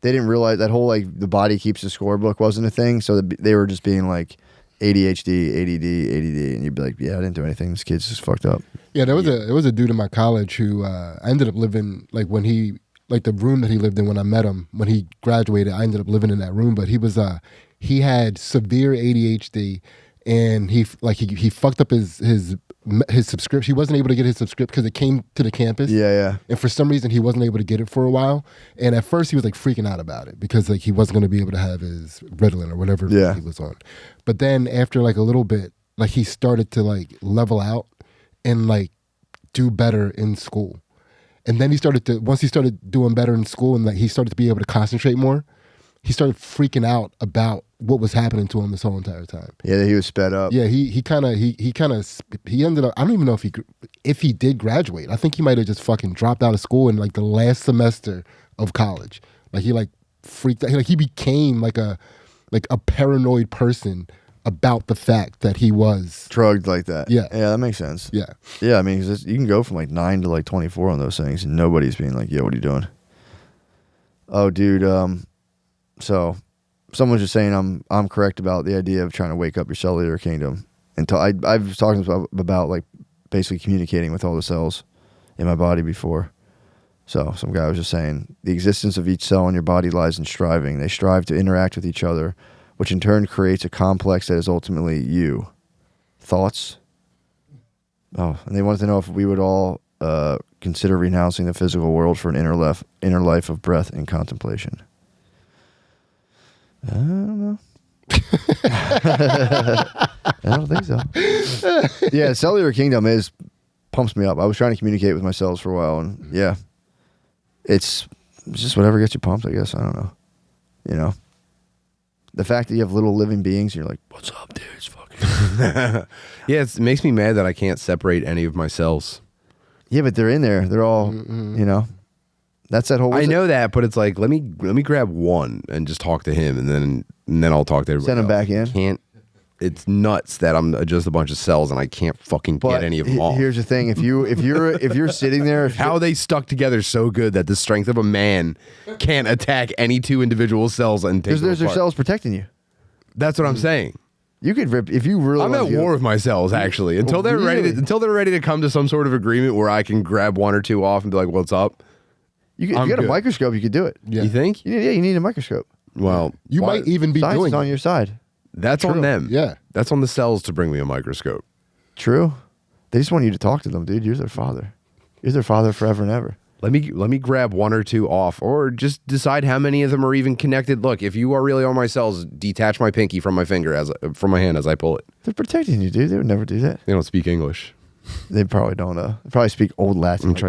they didn't realize that whole like the body keeps the score book wasn't a thing. So they were just being like ADHD, ADD, and you'd be like, yeah, I didn't do anything. This kid's just fucked up. Yeah, there was a dude in my college who I ended up living like when he like the room that he lived in when I met him when he graduated. I ended up living in that room, but he had severe ADHD and he fucked up his subscription. He wasn't able to get his subscription because it came to the campus. Yeah. And for some reason he wasn't able to get it for a while. And at first he was like freaking out about it because like he wasn't going to be able to have his Ritalin or whatever he was on. But then after like a little bit, like he started to like level out and like do better in school. And then once he started doing better in school and like he started to be able to concentrate more, he started freaking out about what was happening to him this whole entire time. Yeah, he was sped up. Yeah, he ended up, I don't even know if he did graduate. I think he might have just fucking dropped out of school in like the last semester of college. Like he like freaked out. Like he became like a paranoid person about the fact that he was Drugged like that. Yeah. Yeah, that makes sense. Yeah. Yeah, I mean, 'cause you can go from like 9 to like 24 on those things and nobody's being like, yo, what are you doing? Oh, dude, so someone's just saying I'm correct about the idea of trying to wake up your cellular kingdom. And I've talked about like basically communicating with all the cells in my body before. So some guy was just saying the existence of each cell in your body lies in striving. They strive to interact with each other, which in turn creates a complex that is ultimately you. Thoughts? Oh, and they wanted to know if we would all consider renouncing the physical world for an inner life of breath and contemplation. I don't know. I don't think so. Yeah, cellular kingdom pumps me up. I was trying to communicate with my cells for a while, and yeah, it's just whatever gets you pumped, I guess. I don't know. You know, the fact that you have little living beings, and you're like, "What's up, dude? It's fucking." Yeah, it makes me mad that I can't separate any of my cells. Yeah, but they're in there. They're all, you know. That's that whole. I know that, but it's like let me grab one and just talk to him, and then I'll talk to everybody. Send him else. back in. Can't. It's nuts that I'm just a bunch of cells and I can't fucking get any of them off. Here's the thing: if you're sitting there, How are they stuck together so good that the strength of a man can't attack any two individual cells and take because them there's their apart? cells protecting you. That's what I'm saying. You could rip if you really. I'm at war with my cells actually until they're ready. Until they're ready to come to some sort of agreement where I can grab one or two off and be like, "What's up?" If you got a microscope, you could do it. Yeah. You think? Yeah, you need a microscope. Well, You might even be Science doing is on it. your side. that's on them. Yeah. That's on the cells to bring me a microscope. True. They just want you to talk to them, dude. You're their father. You're their father forever and ever. Let me grab one or two off, or just decide how many of them are even connected. Look, if you are really on my cells, detach my pinky from my finger from my hand as I pull it. They're protecting you, dude. They would never do that. They don't speak English. They probably don't. They probably speak old Latin. Let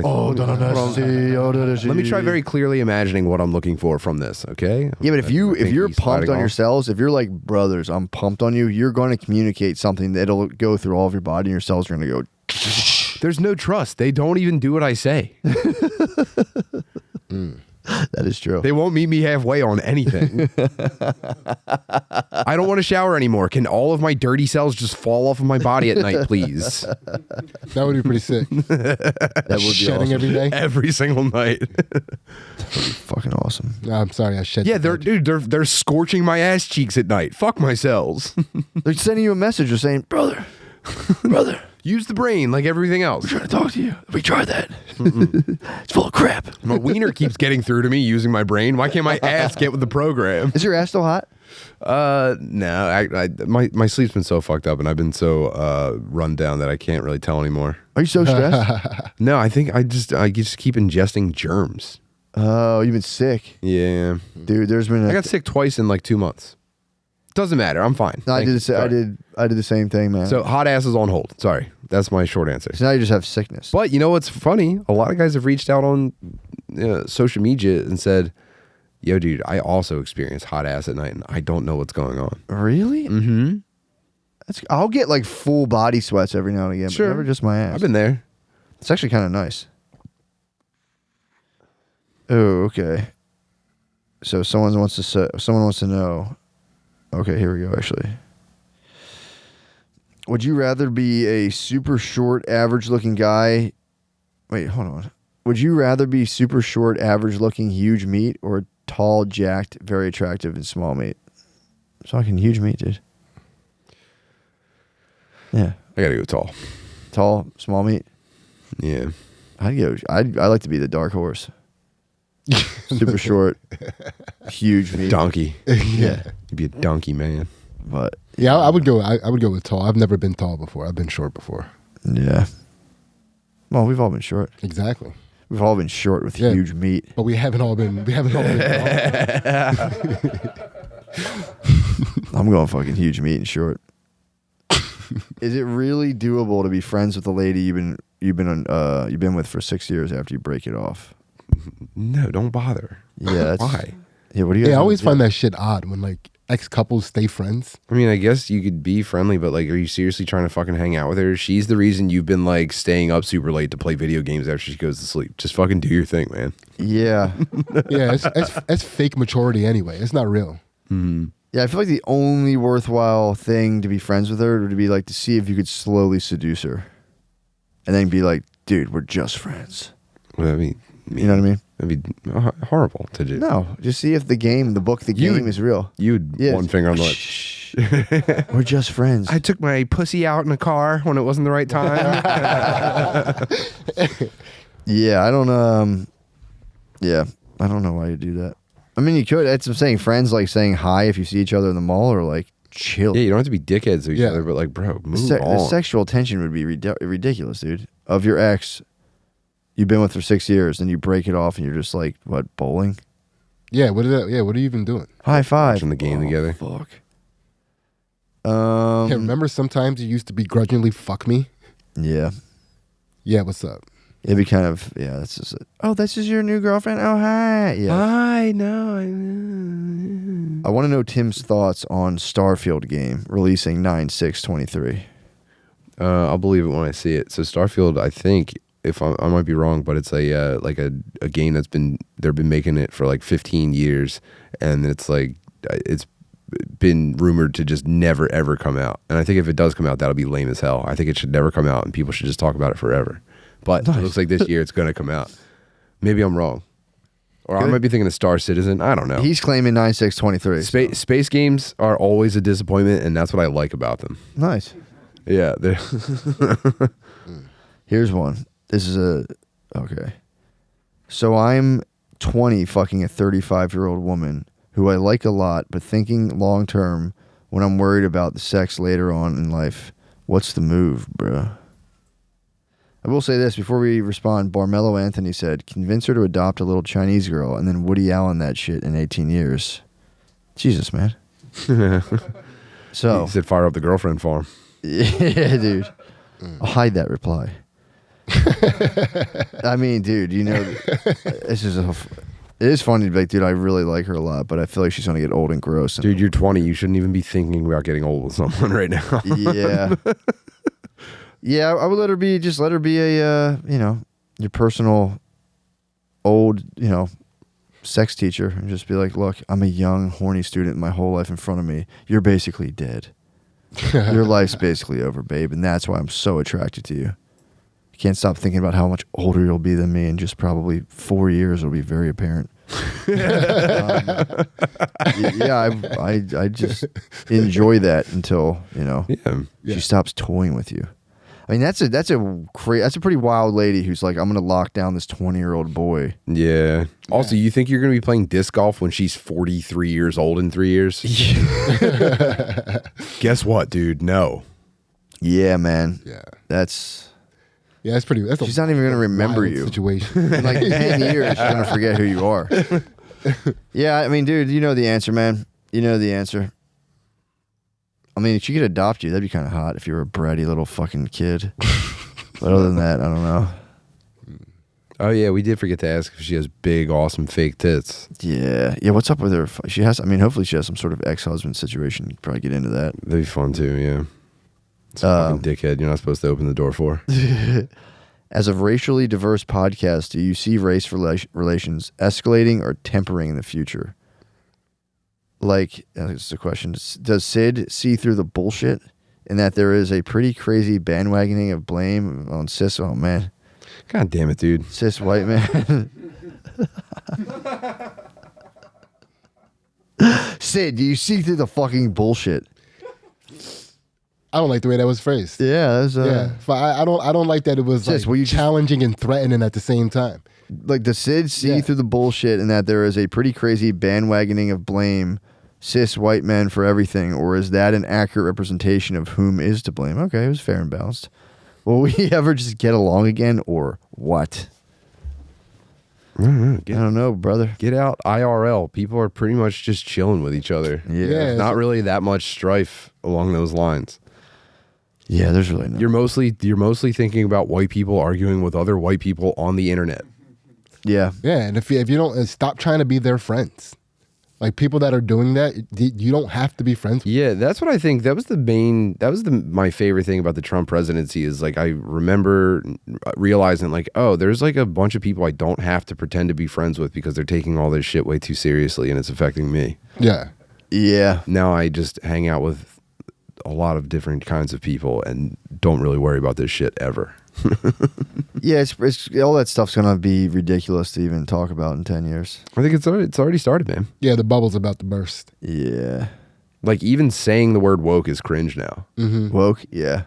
me try very clearly imagining what I'm looking for from this. Okay. Yeah, but if you're pumped sliding on your off. cells, if you're like brothers, I'm pumped on you. You're going to communicate something that'll go through all of your body, and your cells are going to go. There's no trust. They don't even do what I say. That is true. They won't meet me halfway on anything. I don't want to shower anymore. Can all of my dirty cells just fall off of my body at night, please? That would be pretty sick. That would be Shedding awesome. every day. Every single night. Fucking awesome. No, I'm sorry, I shed. Yeah, too much. they're scorching my ass cheeks at night. Fuck my cells. They're sending you a message or saying, brother, Use the brain like everything else. trying to talk to you. We tried that. It's full of crap. My wiener keeps getting through to me using my brain. Why can't my ass get with the program? Is your ass still hot? No, my sleep's been so fucked up and I've been so run down that I can't really tell anymore. Are you so stressed? No, I think I just keep ingesting germs. Oh, you've been sick. Yeah. Dude, there's been I got sick twice in like 2 months. Doesn't matter. I'm fine. No, I Thank did you. the Sorry. I did the same thing, man. So hot ass is on hold. Sorry. That's my short answer. So now you just have sickness. But you know what's funny? A lot of guys have reached out on social media and said, yo, dude, I also experience hot ass at night and I don't know what's going on. Really? Mm-hmm. I'll get like full body sweats every now and again, Sure. but never just my ass. I've been there. It's actually kind of nice. Oh, okay. So someone wants to know. Okay, here we go. Actually, would you rather be a super short, average-looking guy? Wait, hold on. Would you rather be super short, average-looking, huge meat, or tall, jacked, very attractive, and small meat? Fucking huge meat, dude. Yeah, I gotta go tall. tall, small meat. Yeah. I like to be the dark horse. Super short, huge meat. Donkey. Yeah, You'd be a donkey man. but Yeah, I would go. I would go with tall. I've never been tall before. I've been short before. yeah. Well, we've all been short. Exactly. We've all been short with Yeah. huge meat. But we haven't all been. We haven't all been tall. I'm going fucking huge meat and short. Is it really doable to be friends with a lady you've been with for 6 years after you break it off? No, don't bother. Yeah, that's, Why? Yeah, what do you? Yeah, I always find that shit odd when like ex couples stay friends. I mean, I guess you could be friendly, but like, are you seriously trying to fucking hang out with her? She's the reason you've been like staying up super late to play video games after she goes to sleep. Just fucking do your thing, man. Yeah, Yeah, it's fake maturity anyway. It's not real. yeah. I feel like the only worthwhile thing to be friends with her would be like to see if you could slowly seduce her, and then be like, "Dude, we're just friends." Well, I mean, You know what I mean? that'd be horrible to do. No, just see if the game is real. You'd Yeah. one finger on the lip. Shh. We're just friends. I took my pussy out in a car when it wasn't the right time. Yeah, I don't. Yeah, I don't know why you do that. I mean, you could. That's what I'm saying. Friends like saying hi if you see each other in the mall, or like chill. Yeah, you don't have to be dickheads to each Yeah. other, but like, bro, move The on. sexual tension would be ridiculous, dude. Of your ex, you've been with for 6 years, and you break it off, and you're just like, what, bowling? Yeah, what are you even doing? High five. Watching the game together. Fuck. Yeah, remember sometimes you used to begrudgingly fuck me? Yeah. Yeah, what's up? It'd be kind of, yeah, that's just, oh, this is your new girlfriend? Oh, hi. Yeah. I know. I want to know Tim's thoughts on Starfield game releasing 9/6/23. I'll believe it when I see it. So Starfield, I think, if I might be wrong, but it's a like a game they've been making it for like 15 years, and it's like it's been rumored to just never ever come out. And I think if it does come out, that'll be lame as hell. I think it should never come out, and people should just talk about it forever. But it looks like this year it's going to come out. Maybe I'm wrong, or I Good. might be thinking of Star Citizen. I don't know. He's claiming 9/6/23. Space games are always a disappointment, and that's what I like about them. Nice. Yeah, they're Here's one. This is okay. So I'm 20 fucking a 35-year-old woman who I like a lot, but thinking long term when I'm worried about the sex later on in life. What's the move, bruh? I will say this before we respond. Barmello Anthony said, convince her to adopt a little Chinese girl and then Woody Allen that shit in 18 years. Jesus, man. So, he said fire up the girlfriend farm. yeah, dude. I'll hide that reply. I mean, dude, you know, this is it is funny to be like, dude, I really like her a lot, but I feel like she's going to get old and gross. And, Dude, you're 20. You shouldn't even be thinking about getting old with someone right now. yeah. Yeah, I would let her be a, your personal old, sex teacher and just be like, look, I'm a young, horny student, my whole life in front of me. You're basically dead. Your life's basically over, babe, and that's why I'm so attracted to you. You can't stop thinking about how much older you'll be than me in just probably 4 years. It'll be very apparent. I just enjoy that until, she stops toying with you. I mean, that's a pretty wild lady who's like, I'm gonna lock down this 20-year-old boy. Yeah. Also, you think you're gonna be playing disc golf when she's 43 years old in 3 years? Guess what, dude? No. Yeah, man. Yeah. That's pretty. She's not even gonna remember you. Situation. In like 10 years, she's gonna forget who you are. Yeah, I mean, dude, you know the answer, man. You know the answer. I mean, she could adopt you. That'd be kind of hot if you were a bratty little fucking kid. But other than that, I don't know. Oh yeah, we did forget to ask if she has big, awesome fake tits. Yeah. What's up with her? She has. I mean, hopefully she has some sort of ex-husband situation. You could probably get into that. That'd be fun too. Yeah. It's a fucking dickhead. You're not supposed to open the door for. As a racially diverse podcast, do you see race relations escalating or tempering in the future? Like, this is a question. Does Sid see through the bullshit in that there is a pretty crazy bandwagoning of blame on cis? Oh, man. God damn it, dude. Cis white man. Sid, do you see through the fucking bullshit? I don't like the way that was phrased. Yeah, that's I don't like that it was Sis, like challenging and threatening at the same time. Like, does Sid see through the bullshit in that there is a pretty crazy bandwagoning of blame, cis white men for everything, or is that an accurate representation of whom is to blame? Okay, it was fair and balanced. Will we ever just get along again, or what? I don't know, brother. Get out IRL. People are pretty much just chilling with each other. Yeah. There's not really that much strife along those lines. Yeah, there's really no. You're mostly thinking about white people arguing with other white people on the internet. Yeah. Yeah, and if you don't stop trying to be their friends. Like, people that are doing that, you don't have to be friends with. Yeah, that's what I think. My favorite thing about the Trump presidency is, like, I remember realizing, like, oh, there's like a bunch of people I don't have to pretend to be friends with because they're taking all this shit way too seriously and it's affecting me. Yeah. Yeah. Now I just hang out with a lot of different kinds of people and don't really worry about this shit ever. Yeah, it's all that stuff's gonna be ridiculous to even talk about in 10 years. I think it's already started, man. Yeah, the bubble's about to burst. Yeah. Like, even saying the word woke is cringe now. Mm-hmm. Woke, yeah.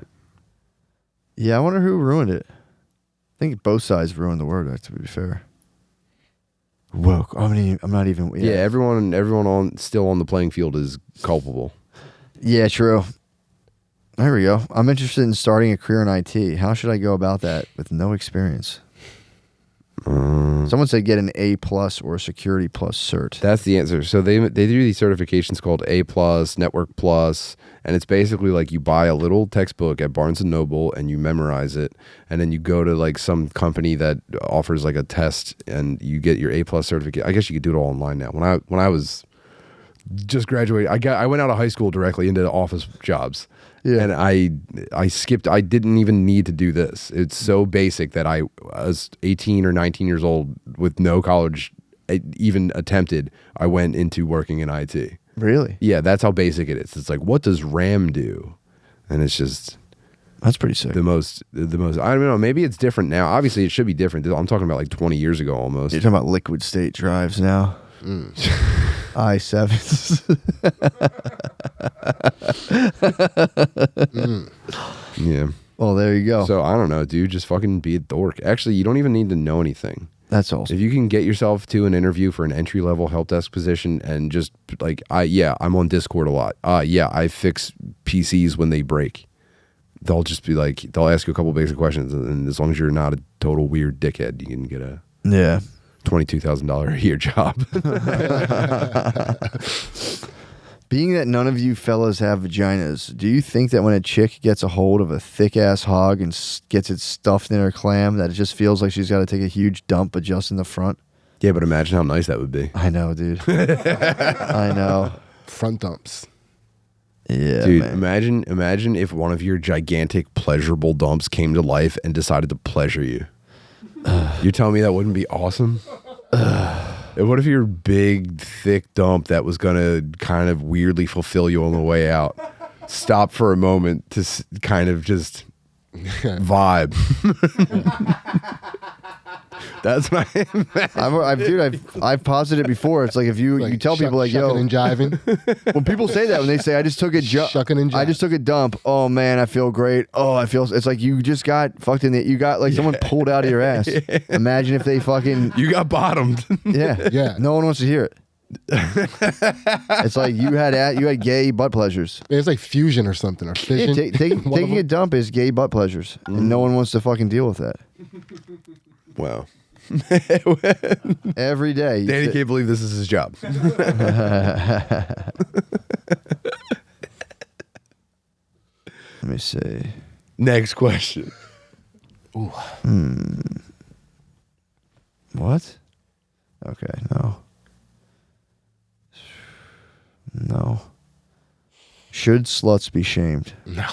Yeah, I wonder who ruined it. I think both sides ruined the word, to be fair. Woke. I'm not even. Yeah, everyone still on the playing field is culpable. Yeah, true. There we go. I'm interested in starting a career in IT. How should I go about that with no experience? Someone said get an A+ or a Security Plus cert. That's the answer. So they do these certifications called A+, Network Plus, and it's basically like you buy a little textbook at Barnes & Noble and you memorize it, and then you go to like some company that offers like a test and you get your A+ certificate. I guess you could do it all online now. When I was just graduated, I went out of high school directly into office jobs. Yeah. And I skipped. I didn't even need to do this. It's so basic that I was 18 or 19 years old with no college even attempted. I went into working in IT. Really? Yeah, that's how basic it is. It's like, what does RAM do? And it's just, that's pretty sick. The most. I don't know. Maybe it's different now. Obviously, it should be different. I'm talking about like 20 years ago almost. You're talking about liquid state drives now. i7s. Yeah. Well, there you go. So I don't know, dude. Just fucking be a dork. Actually, you don't even need to know anything. That's awesome. If you can get yourself to an interview for an entry-level help desk position and just like, I'm on Discord a lot. I fix PCs when they break. They'll just be like, they'll ask you a couple basic questions, and as long as you're not a total weird dickhead, you can get a $22,000 a year job. Being that none of you fellas have vaginas, do you think that when a chick gets a hold of a thick-ass hog and gets it stuffed in her clam, that it just feels like she's got to take a huge dump but just in the front? Yeah, but imagine how nice that would be. I know, dude. I know. Front dumps. Yeah, dude, man. imagine if one of your gigantic pleasurable dumps came to life and decided to pleasure you. You're telling me that wouldn't be awesome? And what if your big, thick dump that was gonna kind of weirdly fulfill you on the way out stop for a moment to kind of just vibe? That's my. I've posited it before. It's like if you tell people like, yo, shucking and jiving. when people say that, when they say I just took a Shucking and I just took a dump. Oh man, I feel great. Oh, I feel. It's like you just got fucked in the. You got like someone pulled out of your ass. Imagine if they fucking. You got bottomed. Yeah, Yeah. No one wants to hear it. It's like you had gay butt pleasures. It's like fusion or something, or Yeah, fission. taking a dump is gay butt pleasures, and no one wants to fucking deal with that. Wow. Every day. Danny can't believe this is his job. Let me see. Next question. What? Okay, no. No. Should sluts be shamed? No.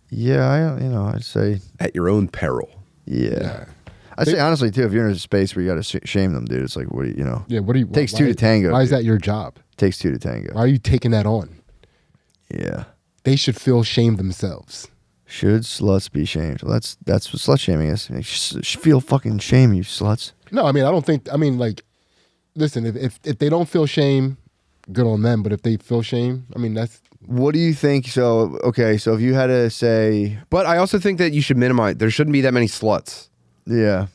Yeah, I'd say, At your own peril. yeah. I'd say honestly too, if you're in a space where you got to shame them, dude, it's like, what do you? Yeah. What do you? Takes why- two to tango, Why is dude. that your job? Takes two to tango. Why are you taking that on? Yeah. They should feel shame themselves. Should sluts be shamed? Well, that's what slut shaming is. Feel fucking shame, you sluts. No, I mean, I don't think. I mean, like, listen, if they don't feel shame, good on them. But if they feel shame, I mean, that's What do you think? So if you had to say, But I also think that you should minimize. There shouldn't be that many sluts. yeah,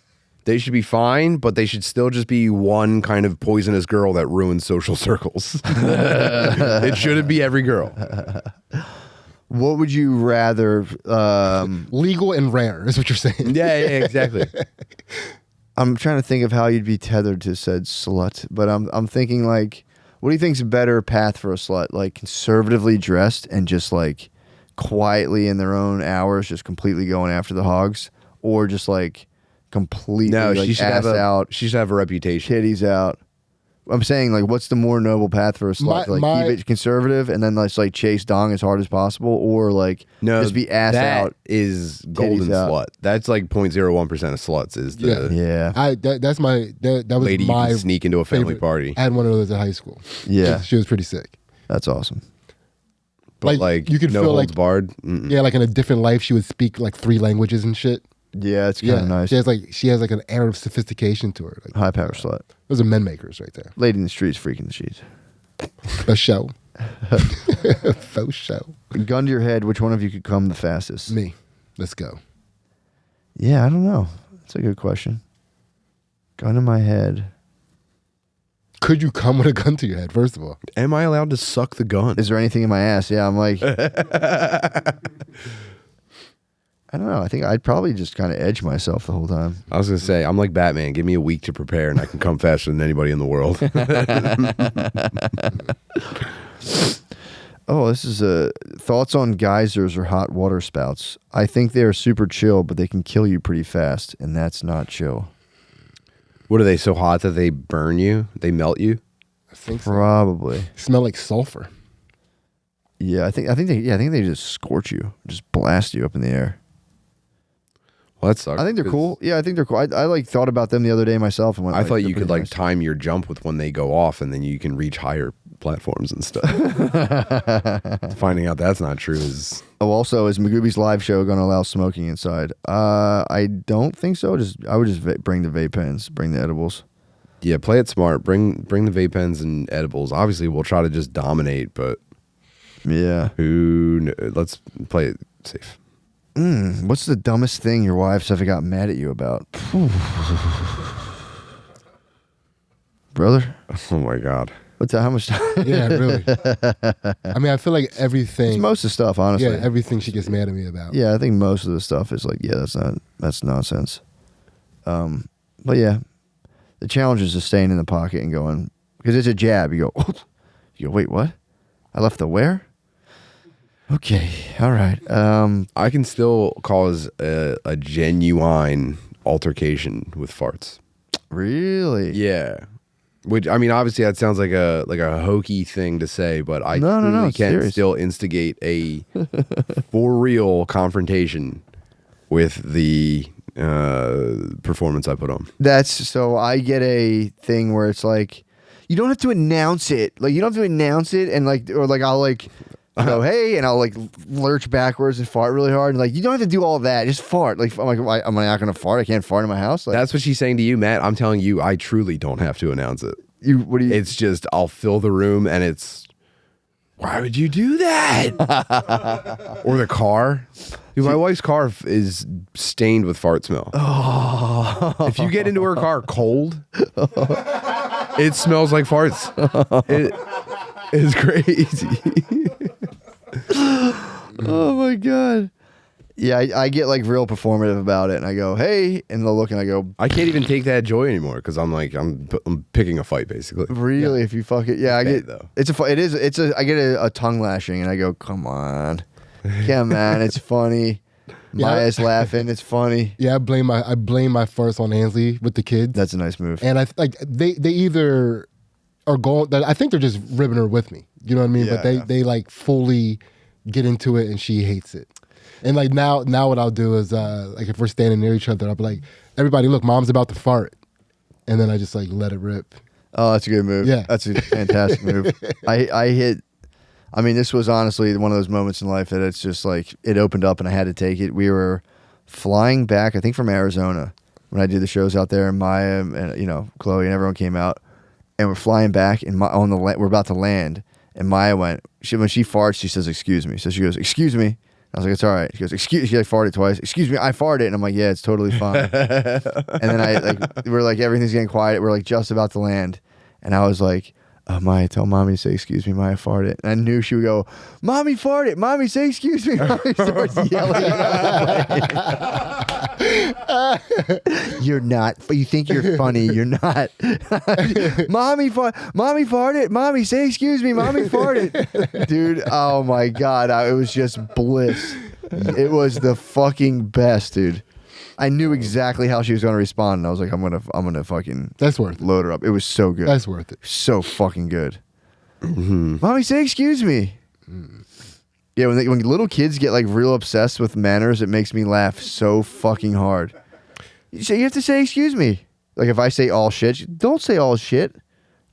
They should be fine, but they should still just be one kind of poisonous girl that ruins social circles. It shouldn't be every girl. what would you rather? legal and rare, is what you're saying. Yeah, exactly. I'm trying to think of how you'd be tethered to said slut, but I'm thinking like, what do you think's a better path for a slut? Like conservatively dressed and just like quietly in their own hours, just completely going after the hogs, or just like completely No, like she should ass have out, She should have a reputation. titties out. I'm saying like, what's the more noble path for a slut? Keep it conservative and then let's like chase dong as hard as possible, or like No, just be ass that out. is golden out. slut. That's like 0.01% of sluts is the Yeah, That's my that was lady you my can sneak into a family favorite. party. I had one of those at high school. Yeah. She was pretty sick. that's awesome. But like you could no feel holds like barred. Mm-mm. yeah, like in a different life, she would speak like 3 languages and shit. Yeah, it's kind Yeah, of nice. she has like an air of sophistication to her. Like, High power slut. those are men makers right there. Lady in the streets, freaking the sheets. For show. For show. Gun to your head, which one of you could come the fastest? Me. Let's go. Yeah, I don't know. That's a good question. Gun to my head. Could you come with a gun to your head? First of all, Am I allowed to suck the gun? Is there anything in my ass? Yeah, I'm like, I don't know. I think I'd probably just kind of edge myself the whole time. I was gonna say I'm like Batman. Give me a week to prepare, and I can come faster than anybody in the world. Oh, this is thoughts on geysers or hot water spouts. I think they are super chill, but they can kill you pretty fast, and that's not chill. What are they so hot that they burn you? They melt you? I think so. Probably. Smell like sulfur. Yeah, I think they just scorch you, just blast you up in the air. Well, that sucks. I think they're cool. Yeah, I think they're cool. I like thought about them the other day myself and went. I like, thought they're you could pretty like nice. time your jump with when they go off, and then you can reach higher platforms and stuff. Finding out that's not true is Oh, also, is Magooby's live show going to allow smoking inside? I don't think so. I would just bring the vape pens, bring the edibles. yeah. Play it smart. Bring the vape pens and edibles. Obviously, we'll try to just dominate, but Yeah. let's play it safe. What's the dumbest thing your wives ever got mad at you about? Brother, Oh my god. what's that? How much time? Yeah, really. I mean, I feel like everything. It's most of the stuff, honestly. Yeah, everything she gets mad at me about. Yeah, I think most of the stuff is like, yeah, that's nonsense. But yeah, the challenge is just staying in the pocket and going, because it's a jab. You go, wait, what? I left the where? Okay, all right. I can still cause a genuine altercation with farts. Really? Yeah. Which, I mean, obviously that sounds like a hokey thing to say, but I No, truly it's can serious. still instigate a for real confrontation with the performance I put on. That's so I get a thing where it's like you don't have to announce it. Like you don't have to announce it and like or like I'll like go hey and I'll like lurch backwards and fart really hard and like you don't have to do all that. Just fart. Like I'm like am I not gonna fart? I can't fart in my house. Like, That's what she's saying to you, Matt. I'm telling you, I truly don't have to announce it. what do you? It's just I'll fill the room and it's. Why would you do that? Or the car. Dude, my wife's car is stained with fart smell. Oh. If you get into her car cold, it smells like farts. It is crazy. Oh my god. Yeah, I get like real performative about it, and I go, "Hey," and they'll look, and I go, I can't even take that joy anymore because I'm like I'm picking a fight basically. "Really? If you fuck it, yeah." I get though. I get a tongue lashing, and I go, "Come on, yeah, man, it's funny." Maya's laughing, it's funny. Yeah, I blame my farts on Ansley with the kids. That's a nice move. And I like they either are going. I think they're just ribbing her with me. You know what I mean? Yeah, But they like fully get into it, and she hates it. And like now what I'll do is like if we're standing near each other, I'll be like, everybody look, mom's about to fart. And then I just like let it rip. Oh, that's a good move. Yeah. That's a fantastic move. I mean, this was honestly one of those moments in life that it's just like it opened up and I had to take it. We were flying back, I think from Arizona when I did the shows out there, and Maya and Chloe and everyone came out, and we're flying back and we're about to land, and Maya when she farts, she says, "Excuse me." So she goes, "Excuse me." I was like, "It's all right." She goes, "Excuse." She like farted twice. "Excuse me, I farted," and I'm like, "Yeah, it's totally fine." And then we're like, everything's getting quiet. We're like just about to land, and I was like, "Oh, Maya, tell mommy to say excuse me. Maya farted." And I knew she would go, "Mommy farted. Mommy, say excuse me." Mommy starts yelling. You're not. You think you're funny. You're not. Mommy farted. Mommy, say excuse me. Mommy farted. Dude, oh my God. It was just bliss. It was the fucking best, dude. I knew exactly how she was going to respond, and I was like, I'm gonna fucking That's worth it. load her up. It was so good. That's worth it. So fucking good. Mommy, say excuse me. Yeah, when little kids get like real obsessed with manners, it makes me laugh so fucking hard. You have to say excuse me. Like if I say all shit, don't say all shit.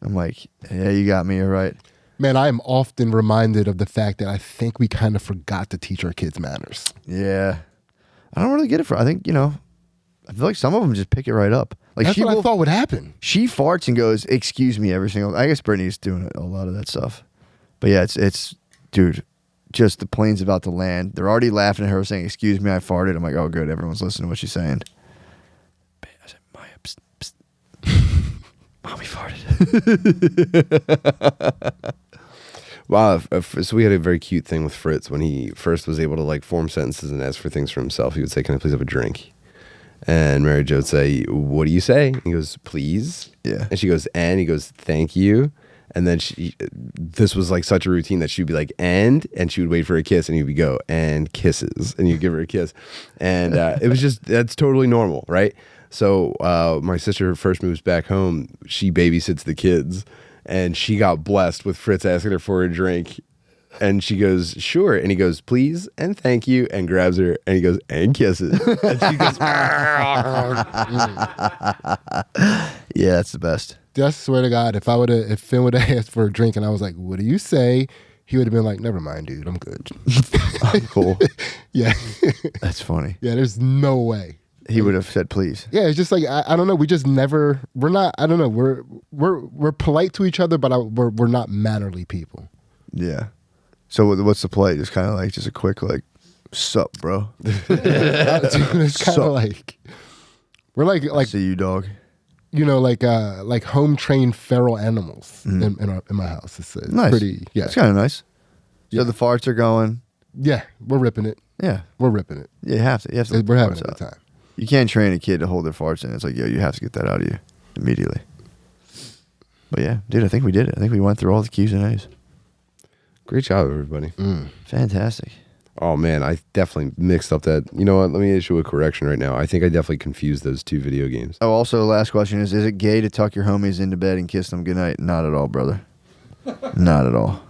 I'm like, yeah, you got me. You're right. Man, I am often reminded of the fact that I think we kind of forgot to teach our kids manners. Yeah. I don't really get it I think, I feel like some of them just pick it right up. Like That's what I thought would happen. She farts and goes, "Excuse me," every single. I guess Brittany's doing a lot of that stuff. But yeah, it's dude, just the plane's about to land. They're already laughing at her saying, "Excuse me, I farted." I'm like, oh good, everyone's listening to what she's saying. I said, "Maya, psst, psst." Mommy farted. Wow. So we had a very cute thing with Fritz when he first was able to like form sentences and ask for things for himself. He would say, "Can I please have a drink?" And Mary Jo would say, "What do you say?" He goes, "Please." Yeah. And she goes, "And?" He goes, "Thank you." And then this was like such a routine that she'd be like, and she would wait for a kiss, and he would go, "And kisses," and you'd give her a kiss. And it was just, that's totally normal, right? So my sister first moves back home. She babysits the kids, and she got blessed with Fritz asking her for a drink. And she goes, "Sure." And he goes, "Please and thank you," and grabs her, and he goes, "And kisses." And she goes, Yeah, that's the best. Just swear to God, if Finn would have asked for a drink and I was like, "What do you say?" He would have been like, "Never mind, dude, I'm good." Cool. Yeah. That's funny. Yeah, there's no way. He would have said please. Yeah, it's just like I don't know. We just never. We're not. I don't know. We're polite to each other, but we're not mannerly people. Yeah. So what's the play? Just kind of like just a quick like, "Sup, bro." It's kind of like we're like "See you, dog." like home trained feral animals in my house. It's Nice. pretty. Yeah, It's kind of nice. So Yeah. the farts are going. yeah. We're ripping it. Yeah. We're ripping it. You have to. You have to. We're having farts a good out. time. You can't train a kid to hold their farts in. It's like, yo, you have to get that out of you immediately. But yeah, dude, I think we did it. I think we went through all the Q's and A's. "Great job, everybody." Fantastic. Oh man, I definitely mixed up that. You know what? Let me issue a correction right now. I think I definitely confused those two video games. Oh, also, last question is it gay to tuck your homies into bed and kiss them goodnight? Not at all, brother. Not at all.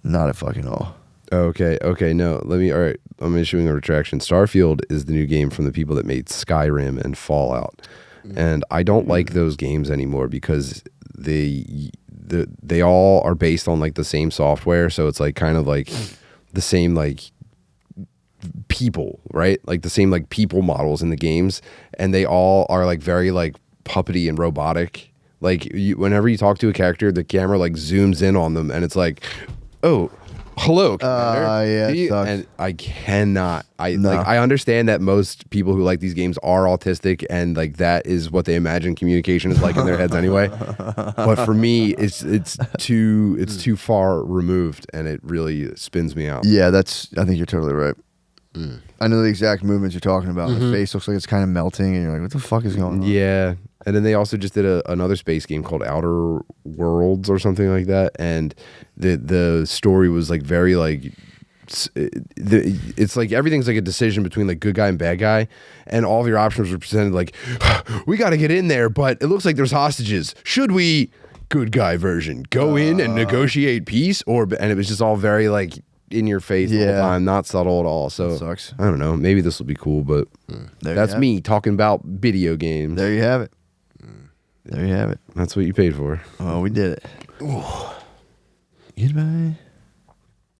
Not at fucking all. Okay, no. All right, I'm issuing a retraction. Starfield is the new game from the people that made Skyrim and Fallout. And I don't like those games anymore because they all are based on like the same software, so it's like kind of like the same like people, right? Like the same like people models in the games, and they all are like very like puppety and robotic. Like whenever you talk to a character, the camera like zooms in on them, and it's like, oh, hello, Commander. Yeah, it sucks. And I cannot. No. Like I understand that most people who like these games are autistic, and like that is what they imagine communication is like in their heads anyway. But for me, it's too far removed, and it really spins me out. Yeah, I think you're totally right. I know the exact movements you're talking about. The face looks like it's kind of melting, and you're like, what the fuck is going on? Yeah. And then they also just did another space game called Outer Worlds or something like that. And the story was like very like, it's like everything's like a decision between like good guy and bad guy. And all of your options were presented like, we got to get in there, but it looks like there's hostages. Should we, good guy version, go in and negotiate peace? And it was just all very like in your face the whole time, not subtle at all. So that sucks. I don't know. Maybe this will be cool, but that's me talking about video games. There you have it. There you have it. That's what you paid for. Oh, we did it. Goodbye.